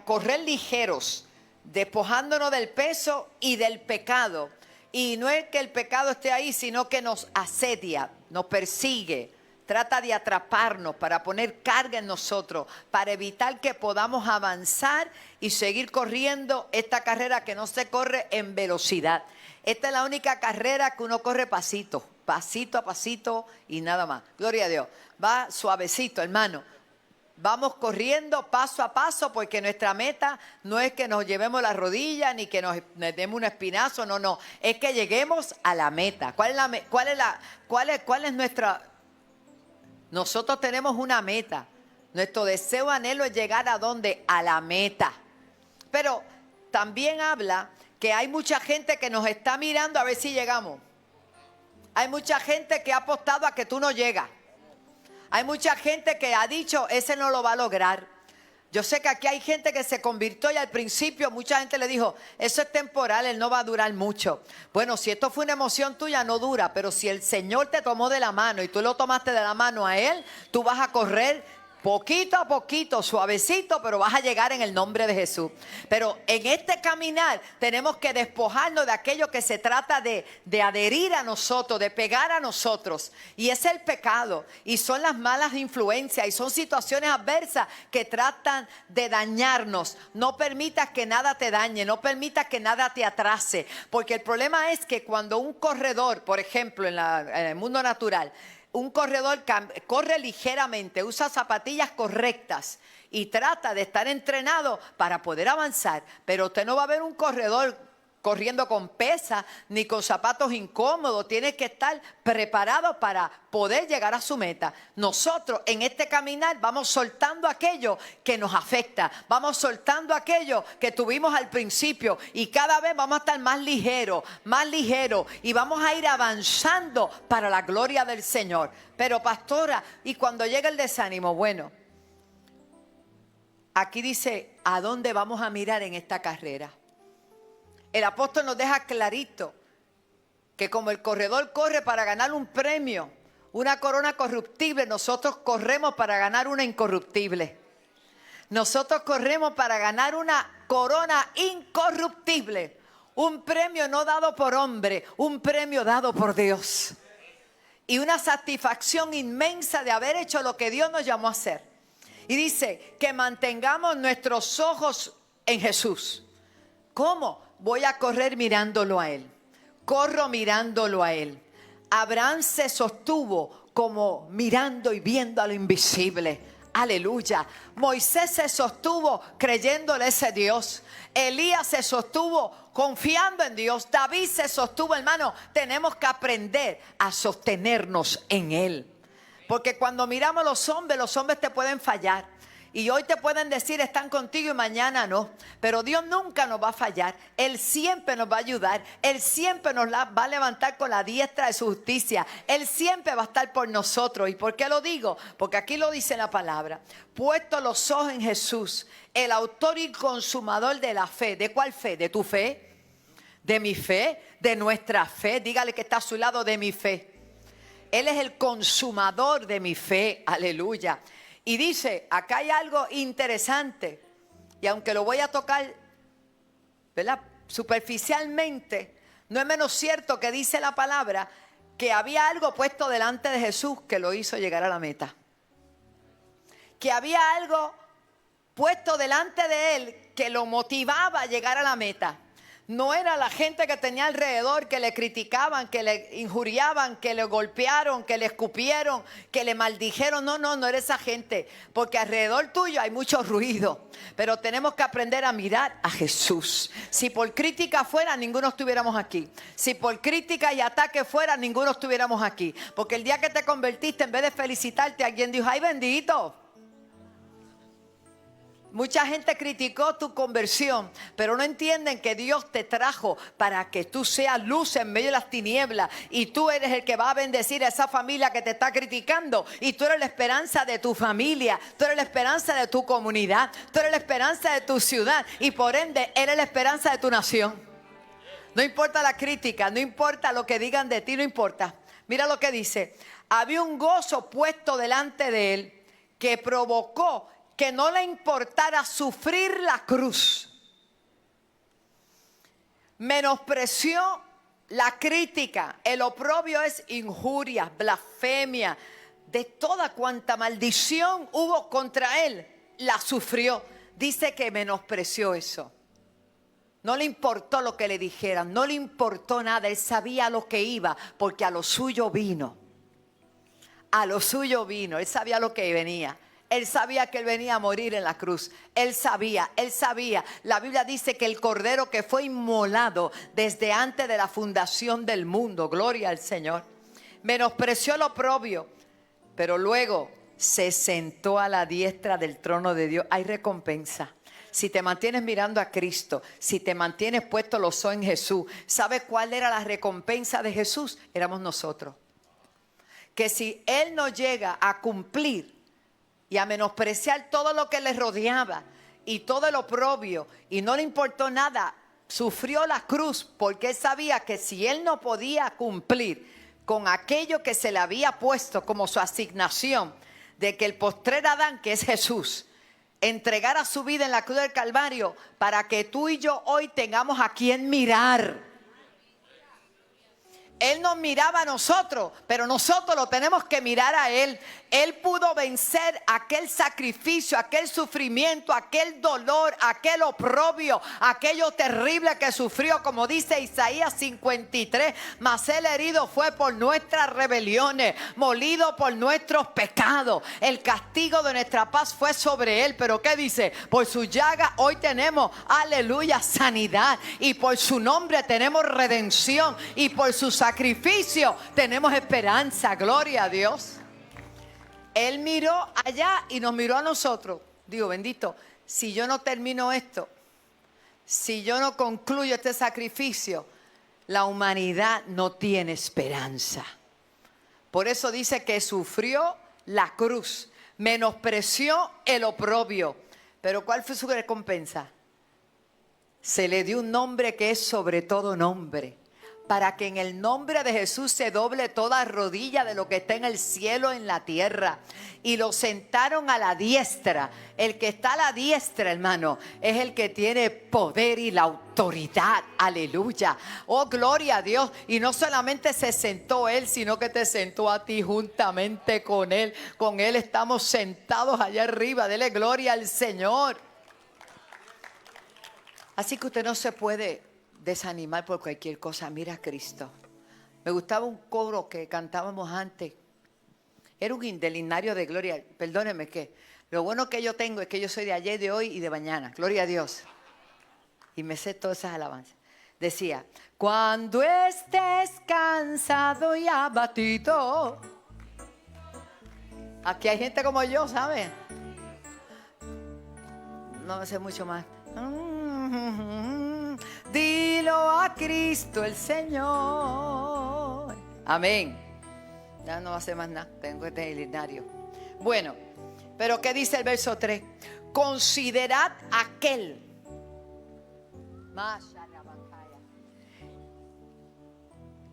correr ligeros, despojándonos del peso y del pecado. Y no es que el pecado esté ahí, sino que nos asedia, nos persigue, trata de atraparnos para poner carga en nosotros, para evitar que podamos avanzar y seguir corriendo esta carrera que no se corre en velocidad. Esta es la única carrera que uno corre pasito a pasito y nada más. Gloria a Dios. Va suavecito, hermano. Vamos corriendo paso a paso porque nuestra meta no es que nos llevemos la rodilla ni que nos demos un espinazo, no. Es que lleguemos a la meta. ¿Cuál es nuestra? Nosotros tenemos una meta. Nuestro deseo, anhelo es llegar a ¿dónde? A la meta. Pero también habla que hay mucha gente que nos está mirando a ver si llegamos. Hay mucha gente que ha apostado a que tú no llegas. Hay mucha gente que ha dicho, ese no lo va a lograr. Yo sé que aquí hay gente que se convirtió y al principio mucha gente le dijo, eso es temporal, él no va a durar mucho. Bueno, si esto fue una emoción tuya, no dura, pero si el Señor te tomó de la mano y tú lo tomaste de la mano a Él, tú vas a correr poquito a poquito, suavecito, pero vas a llegar en el nombre de Jesús. Pero en este caminar tenemos que despojarnos de aquello que se trata de adherir a nosotros, de pegar a nosotros. Y es el pecado, y son las malas influencias, y son situaciones adversas que tratan de dañarnos. No permitas que nada te dañe, no permitas que nada te atrase. Porque el problema es que cuando un corredor, por ejemplo, en el mundo natural, un corredor corre ligeramente, usa zapatillas correctas y trata de estar entrenado para poder avanzar. Pero usted no va a ver un corredor corriendo con pesas ni con zapatos incómodos. Tiene que estar preparado para poder llegar a su meta. Nosotros en este caminar vamos soltando aquello que nos afecta. Vamos soltando aquello que tuvimos al principio y cada vez vamos a estar más ligeros y vamos a ir avanzando para la gloria del Señor. Pero pastora, y cuando llega el desánimo, bueno, aquí dice, ¿a dónde vamos a mirar en esta carrera? El apóstol nos deja clarito que como el corredor corre para ganar un premio, una corona corruptible, nosotros corremos para ganar una incorruptible. Nosotros corremos para ganar una corona incorruptible. Un premio no dado por hombre, un premio dado por Dios. Y una satisfacción inmensa de haber hecho lo que Dios nos llamó a hacer. Y dice que mantengamos nuestros ojos en Jesús. ¿Cómo? Voy a correr mirándolo a Él. Corro mirándolo a Él. Abraham se sostuvo como mirando y viendo a lo invisible. Aleluya. Moisés se sostuvo creyéndole a ese Dios. Elías se sostuvo confiando en Dios. David se sostuvo, hermano. Tenemos que aprender a sostenernos en Él. Porque cuando miramos a los hombres te pueden fallar. Y hoy te pueden decir están contigo y mañana no. Pero Dios nunca nos va a fallar. Él siempre nos va a ayudar. Él siempre nos va a levantar con la diestra de su justicia. Él siempre va a estar por nosotros. ¿Y por qué lo digo? Porque aquí lo dice la palabra. Puesto los ojos en Jesús, el autor y consumador de la fe. ¿De cuál fe? ¿De tu fe? ¿De mi fe? ¿De nuestra fe? Dígale que está a su lado, de mi fe. Él es el consumador de mi fe. Aleluya. Y dice, acá hay algo interesante, y aunque lo voy a tocar, ¿verdad?, superficialmente, no es menos cierto que dice la palabra que había algo puesto delante de Jesús que lo hizo llegar a la meta. Que había algo puesto delante de Él que lo motivaba a llegar a la meta. No era la gente que tenía alrededor que le criticaban, que le injuriaban, que le golpearon, que le escupieron, que le maldijeron. No era esa gente. Porque alrededor tuyo hay mucho ruido. Pero tenemos que aprender a mirar a Jesús. Si por crítica fuera, ninguno estuviéramos aquí. Si por crítica y ataque fuera, ninguno estuviéramos aquí. Porque el día que te convertiste, en vez de felicitarte, alguien dijo, ¡ay, bendito! Mucha gente criticó tu conversión, pero no entienden que Dios te trajo para que tú seas luz en medio de las tinieblas. Y tú eres el que va a bendecir a esa familia que te está criticando. Y tú eres la esperanza de tu familia. Tú eres la esperanza de tu comunidad. Tú eres la esperanza de tu ciudad. Y por ende, eres la esperanza de tu nación. No importa la crítica, no importa lo que digan de ti, no importa. Mira lo que dice. Había un gozo puesto delante de él que provocó que no le importara sufrir la cruz. Menospreció la crítica. El oprobio es injuria, blasfemia. De toda cuanta maldición hubo contra él, la sufrió. Dice que menospreció eso. No le importó lo que le dijeran, no le importó nada. Él sabía a lo que iba, porque a lo suyo vino. A lo suyo vino. Él sabía lo que venía. Él sabía que él venía a morir en la cruz. Él sabía. La Biblia dice que el cordero que fue inmolado desde antes de la fundación del mundo, gloria al Señor, menospreció lo oprobio, pero luego se sentó a la diestra del trono de Dios. Hay recompensa. Si te mantienes mirando a Cristo, si te mantienes puesto los ojos en Jesús, ¿sabes cuál era la recompensa de Jesús? Éramos nosotros. Que si Él no llega a cumplir y a menospreciar todo lo que le rodeaba y todo el oprobio y no le importó nada, sufrió la cruz porque Él sabía que si Él no podía cumplir con aquello que se le había puesto como su asignación de que el postrer Adán, que es Jesús, entregara su vida en la cruz del Calvario para que tú y yo hoy tengamos a quien mirar. Él nos miraba a nosotros, pero nosotros lo tenemos que mirar a Él. Él pudo vencer aquel sacrificio, aquel sufrimiento, aquel dolor, aquel oprobio, aquello terrible que sufrió, como dice Isaías 53. Mas Él herido fue por nuestras rebeliones, molido por nuestros pecados. El castigo de nuestra paz fue sobre Él. Pero ¿qué dice? Por su llaga hoy tenemos, aleluya, sanidad. Y por su nombre tenemos redención. Y por su sacrificio tenemos esperanza. Gloria a Dios. Él miró allá y nos miró a nosotros. Digo, bendito, si yo no termino esto, si yo no concluyo este sacrificio, la humanidad no tiene esperanza. Por eso dice que sufrió la cruz, menospreció el oprobio. Pero ¿cuál fue su recompensa? Se le dio un nombre que es sobre todo nombre, para que en el nombre de Jesús se doble toda rodilla de lo que está en el cielo, en la tierra. Y lo sentaron a la diestra. El que está a la diestra, hermano, es el que tiene poder y la autoridad. Aleluya. Oh, gloria a Dios. Y no solamente se sentó Él, sino que te sentó a ti juntamente con Él. Con Él estamos sentados allá arriba. Dele gloria al Señor. Así que usted no se puede desanimar por cualquier cosa. Mira a Cristo. Me gustaba un coro que cantábamos antes. Era un himno del himnario de gloria. Perdónenme que lo bueno que yo tengo es que yo soy de ayer, de hoy y de mañana. Gloria a Dios. Y me sé todas esas alabanzas. Decía: cuando estés cansado y abatido. Aquí hay gente como yo, ¿sabes? No sé mucho más. Dilo a Cristo el Señor. Amén. Ya no hace más nada. Tengo este himnario. Bueno, pero ¿qué dice el verso 3? Considerad aquel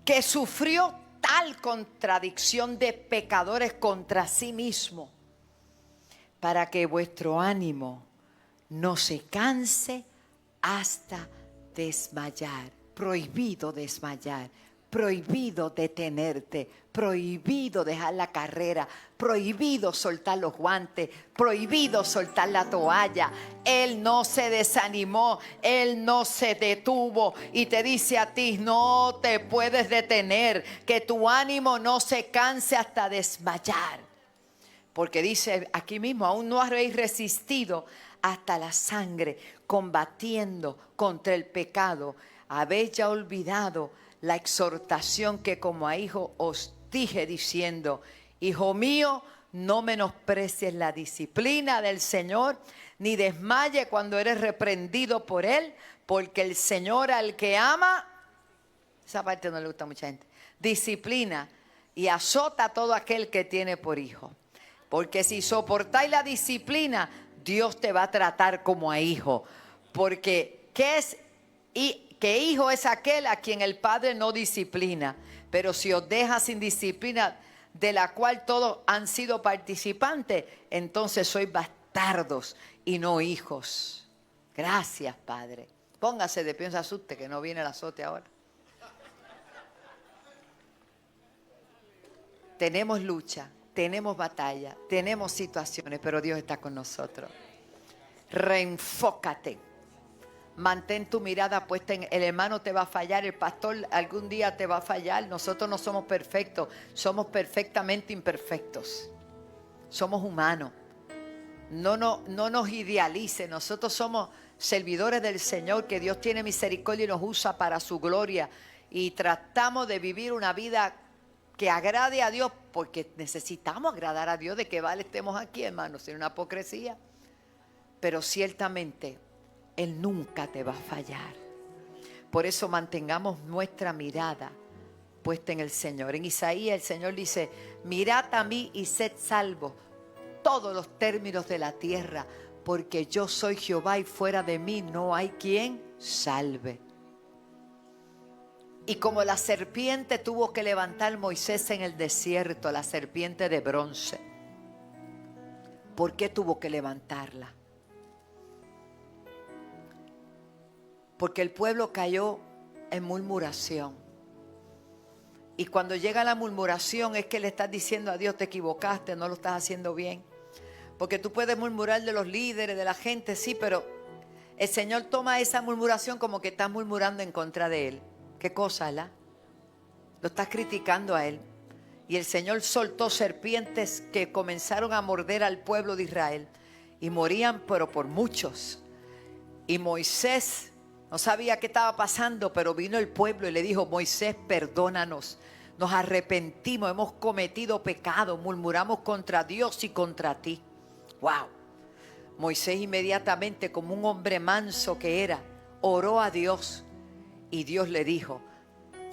que sufrió tal contradicción de pecadores contra sí mismo, para que vuestro ánimo no se canse hasta desmayar. Prohibido desmayar, prohibido detenerte, prohibido dejar la carrera, prohibido soltar los guantes, prohibido soltar la toalla. Él no se desanimó, Él no se detuvo y te dice a ti: no te puedes detener, que tu ánimo no se canse hasta desmayar. Porque dice aquí mismo: aún no habéis resistido hasta la sangre, combatiendo contra el pecado. Habéis ya olvidado la exhortación que como a hijo os dije, diciendo: hijo mío, no menosprecies la disciplina del Señor, ni desmaye cuando eres reprendido por Él, porque el Señor al que ama, esa parte no le gusta a mucha gente, disciplina y azota a todo aquel que tiene por hijo. Porque si soportáis la disciplina, Dios te va a tratar como a hijo. Porque ¿qué que hijo es aquel a quien el Padre no disciplina. Pero si os deja sin disciplina, de la cual todos han sido participantes, entonces sois bastardos y no hijos. Gracias, Padre. Póngase de pie, no se asuste que no viene el azote ahora. Tenemos lucha, tenemos batalla, tenemos situaciones, pero Dios está con nosotros. Reenfócate. Mantén tu mirada puesta en el hermano. Te va a fallar, el pastor algún día te va a fallar. Nosotros no somos perfectos, somos perfectamente imperfectos. Somos humanos. No nos idealice. Nosotros somos servidores del Señor, que Dios tiene misericordia y nos usa para su gloria. Y tratamos de vivir una vida que agrade a Dios, porque necesitamos agradar a Dios. ¿De qué vale estemos aquí, hermanos? Sin una hipocresía. Pero ciertamente Él nunca te va a fallar. Por eso mantengamos nuestra mirada puesta en el Señor. En Isaías el Señor dice: mirad a mí y sed salvos todos los términos de la tierra, porque yo soy Jehová y fuera de mí no hay quien salve. Y como la serpiente tuvo que levantar Moisés en el desierto, la serpiente de bronce, ¿por qué tuvo que levantarla? Porque el pueblo cayó en murmuración. Y cuando llega la murmuración es que le estás diciendo a Dios: te equivocaste, no lo estás haciendo bien. Porque tú puedes murmurar de los líderes, de la gente, sí, pero el Señor toma esa murmuración como que estás murmurando en contra de Él. ¿Qué cosa, la? Lo estás criticando a Él. Y el Señor soltó serpientes que comenzaron a morder al pueblo de Israel. Y morían, pero por muchos. Y Moisés no sabía qué estaba pasando, pero vino el pueblo y le dijo: Moisés, perdónanos. Nos arrepentimos, hemos cometido pecado, murmuramos contra Dios y contra ti. ¡Wow! Moisés inmediatamente, como un hombre manso que era, oró a Dios. Y Dios le dijo: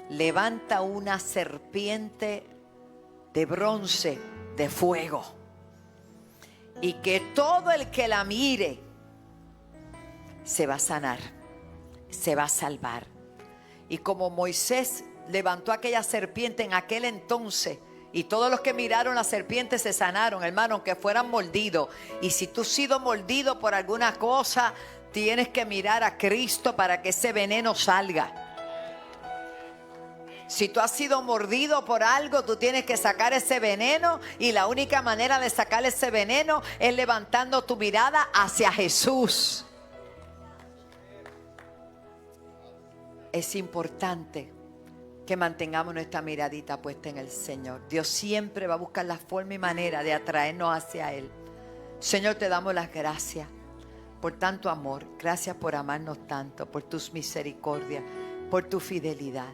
levanta una serpiente de bronce, de fuego, y que todo el que la mire se va a sanar, se va a salvar. Y como Moisés levantó aquella serpiente en aquel entonces, y todos los que miraron la serpiente se sanaron, hermano, aunque fueran mordidos. Y si tú has sido mordido por alguna cosa, tienes que mirar a Cristo para que ese veneno salga. Si tú has sido mordido por algo, tú tienes que sacar ese veneno, y la única manera de sacar ese veneno es levantando tu mirada hacia Jesús. Es importante que mantengamos nuestra miradita puesta en el Señor. Dios siempre va a buscar la forma y manera de atraernos hacia Él. Señor, te damos las gracias por tanto amor. Gracias por amarnos tanto, por tus misericordias, por tu fidelidad.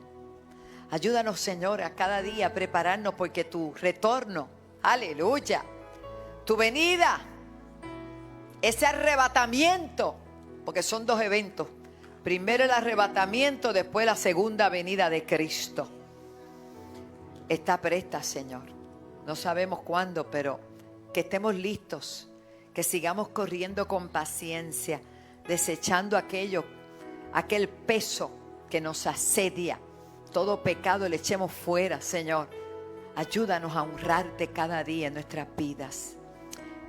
Ayúdanos, Señor, a cada día a prepararnos, porque tu retorno, aleluya, tu venida, ese arrebatamiento, porque son dos eventos. Primero el arrebatamiento, después la segunda venida de Cristo. Está presta, Señor. No sabemos cuándo, pero que estemos listos, que sigamos corriendo con paciencia, desechando aquel peso que nos asedia. Todo pecado le echemos fuera, Señor. Ayúdanos a honrarte cada día en nuestras vidas.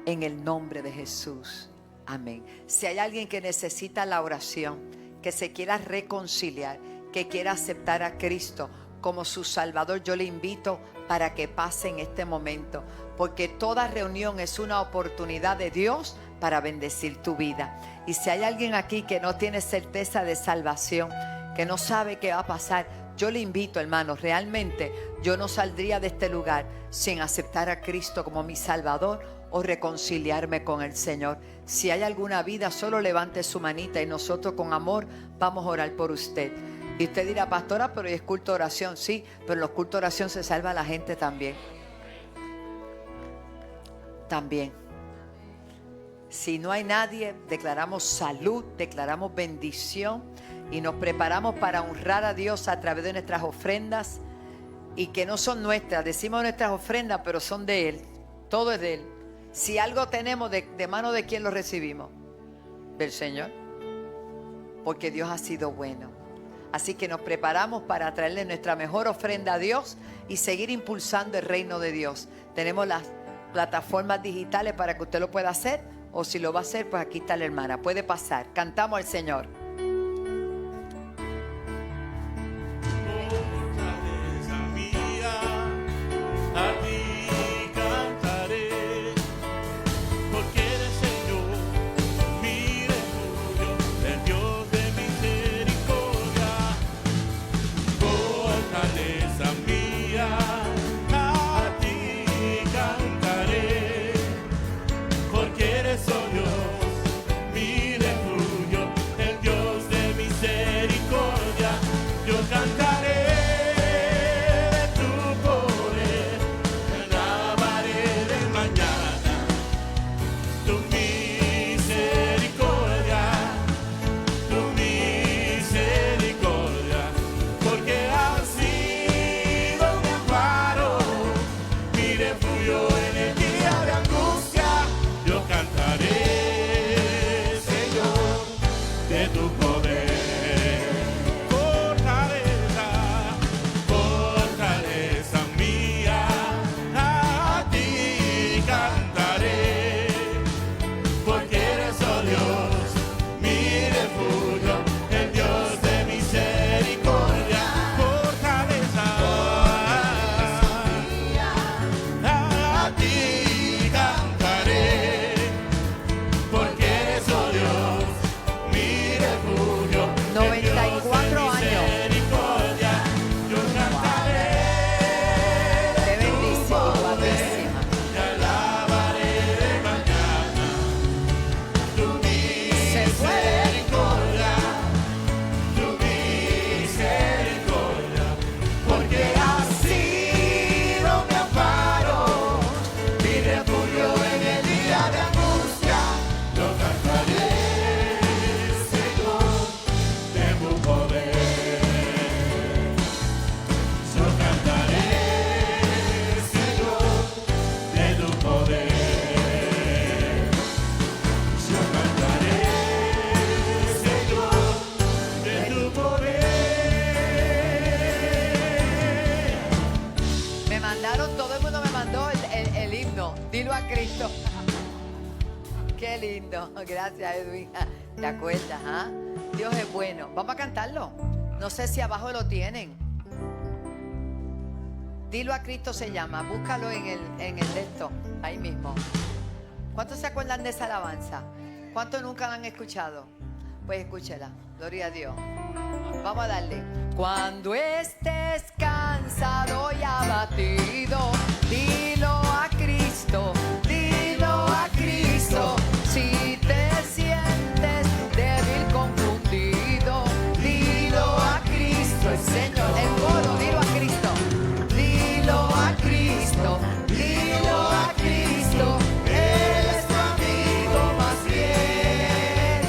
En el nombre de Jesús. Amén. Si hay alguien que necesita la oración, que se quiera reconciliar, que quiera aceptar a Cristo como su Salvador, yo le invito para que pase en este momento, porque toda reunión es una oportunidad de Dios para bendecir tu vida. Y si hay alguien aquí que no tiene certeza de salvación, que no sabe qué va a pasar, yo le invito, hermanos, realmente yo no saldría de este lugar sin aceptar a Cristo como mi Salvador o reconciliarme con el Señor. Si hay alguna vida, solo levante su manita y nosotros con amor vamos a orar por usted. Y usted dirá: pastora, pero es culto de oración. Sí, pero en los cultos de oración se salva a la gente también. También. Si no hay nadie, declaramos salud, declaramos bendición y nos preparamos para honrar a Dios a través de nuestras ofrendas, y que no son nuestras. Decimos nuestras ofrendas, pero son de Él. Todo es de Él. Si algo tenemos, ¿de mano de quién lo recibimos? Del Señor. Porque Dios ha sido bueno. Así que nos preparamos para traerle nuestra mejor ofrenda a Dios y seguir impulsando el reino de Dios. Tenemos las plataformas digitales para que usted lo pueda hacer, o si lo va a hacer, pues aquí está la hermana. Puede pasar. Cantamos al Señor. A ti cantaré, porque eres Señor, mi refugio, el Dios de misericordia. Fortaleza mía, a ti cantaré, porque eres, oh Dios, mi refugio, el Dios de misericordia. Yo cantaré. Dilo a Cristo. Qué lindo. Gracias, Edwin. ¿Te acuerdas? ¿Ah? Dios es bueno. Vamos a cantarlo. No sé si abajo lo tienen. Dilo a Cristo se llama. Búscalo en el texto. Ahí mismo. ¿Cuántos se acuerdan de esa alabanza? ¿Cuántos nunca la han escuchado? Pues escúchela. Gloria a Dios. Vamos a darle. Cuando estés cansado y abatido, dilo a Cristo, dilo a Cristo. Si te sientes débil, confundido, dilo a Cristo, el Señor. El coro, dilo a Cristo, dilo a Cristo, dilo a Cristo. Él es tu amigo más fiel.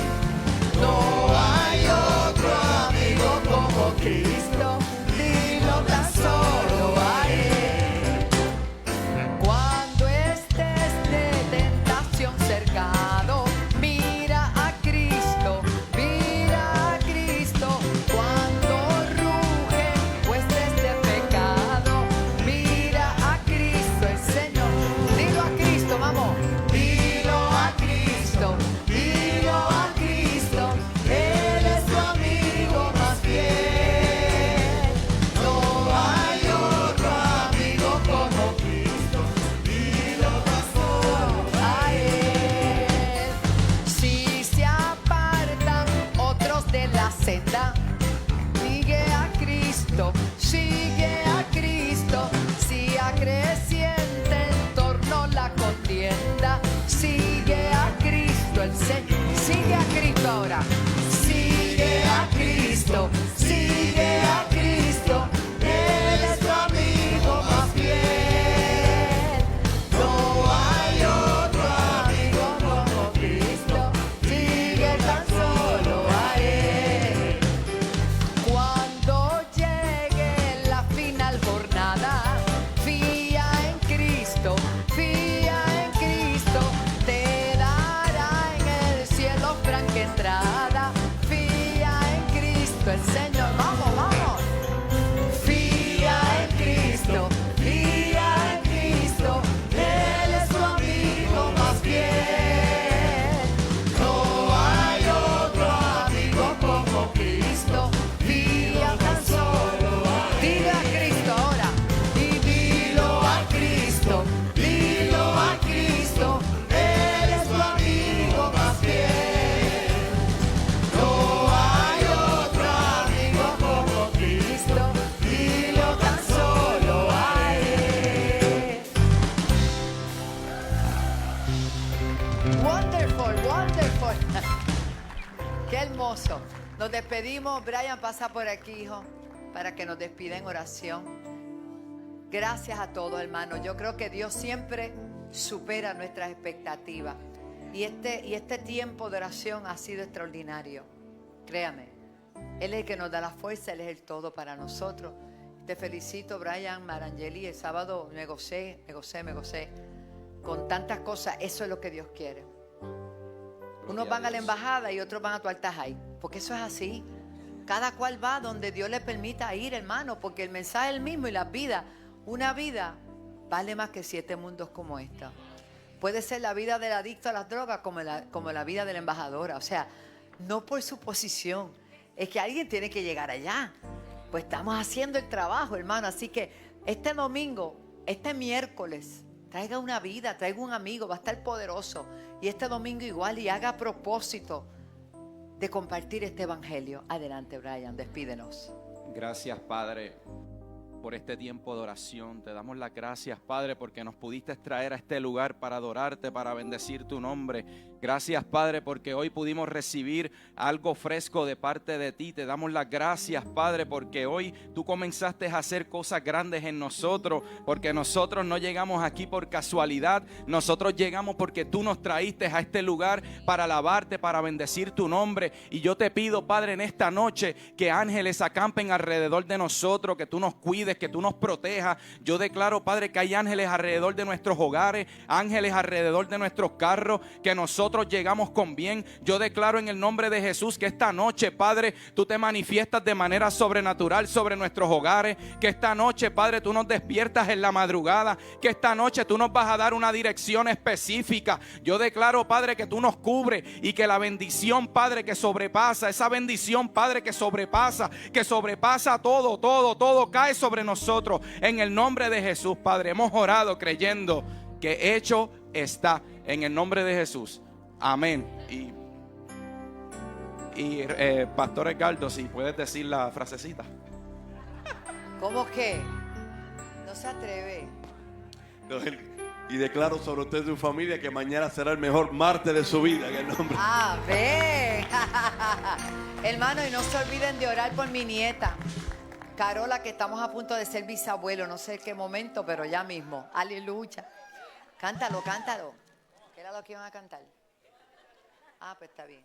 No hay otro amigo como Cristo, dilo tan solo a Él. Cuando estés de tentación cercado, mira a Cristo, mira a Cristo. Cuando rugen huestes de pecado, mira a Cristo el Señor. Dilo a Cristo, vamos. Dilo a Cristo, dilo a Cristo. Él es tu amigo más fiel. No hay otro amigo como Cristo. Dilo tan solo a Él. Si se apartan otros de la senda, sigue a Cristo, sigue a Cristo. Si acreciente en torno la contienda, sigue a Cristo el Señor. Sigue a Cristo ahora. Sigue a Cristo, sigue a Cristo. Él es tu amigo más fiel. No hay otro amigo como Cristo. Sigue tan solo a Él. Cuando llegue la final jornada, fía Nos despedimos. Brian, pasa por aquí, hijo, para que nos despida en oración. Gracias a todos, hermanos. Yo creo que Dios siempre supera nuestras expectativas. Y este tiempo de oración ha sido extraordinario. Créame, Él es el que nos da la fuerza, Él es el todo para nosotros. Te felicito, Brian, Marangeli. El sábado me gocé con tantas cosas. Eso es lo que Dios quiere. Unos van a la embajada y otros van a tu altar, porque eso es así. Cada cual va donde Dios le permita ir, hermano, porque el mensaje es el mismo y la vida, una vida vale más que 7 mundos como esta. Puede ser la vida del adicto a las drogas como la vida de la embajadora. O sea, no por su posición, es que alguien tiene que llegar allá. Pues estamos haciendo el trabajo, hermano. Así que este domingo, este miércoles, traiga una vida, traiga un amigo, va a estar poderoso. Y este domingo igual, y haga propósito de compartir este evangelio. Adelante, Brian, despídenos. Gracias, Padre, por este tiempo de oración. Te damos las gracias, Padre, porque nos pudiste traer a este lugar para adorarte, para bendecir tu nombre. Gracias, Padre, porque hoy pudimos recibir algo fresco de parte de ti. Te damos las gracias, Padre, porque hoy tú comenzaste a hacer cosas grandes en nosotros, porque nosotros no llegamos aquí por casualidad. Nosotros llegamos porque tú nos traíste a este lugar para alabarte, para bendecir tu nombre. Y yo te pido, Padre, en esta noche que ángeles acampen alrededor de nosotros, que tú nos cuides, que tú nos protejas. Yo declaro, Padre, que hay ángeles alrededor de nuestros hogares, ángeles alrededor de nuestros carros, que nosotros llegamos con bien. Yo declaro en el nombre de Jesús que esta noche, Padre, tú te manifiestas de manera sobrenatural sobre nuestros hogares, que esta noche, Padre, tú nos despiertas en la madrugada, que esta noche tú nos vas a dar una dirección específica. Yo declaro, Padre, que tú nos cubres y que la bendición, Padre, que sobrepasa, esa bendición, Padre, que sobrepasa todo cae sobre nosotros. En el nombre de Jesús, Padre, hemos orado creyendo que hecho está. En el nombre de Jesús. Amén. Y Pastor Edgardo, si puedes decir la frasecita. ¿Cómo que? No se atreve. Y declaro sobre usted y su familia que mañana será el mejor martes de su vida, en el nombre. Amén. Hermano, y no se olviden de orar por mi nieta Carola, que estamos a punto de ser bisabuelo. No sé en qué momento, pero ya mismo. Aleluya. Cántalo. ¿Qué era lo que iban a cantar? Pues está bien.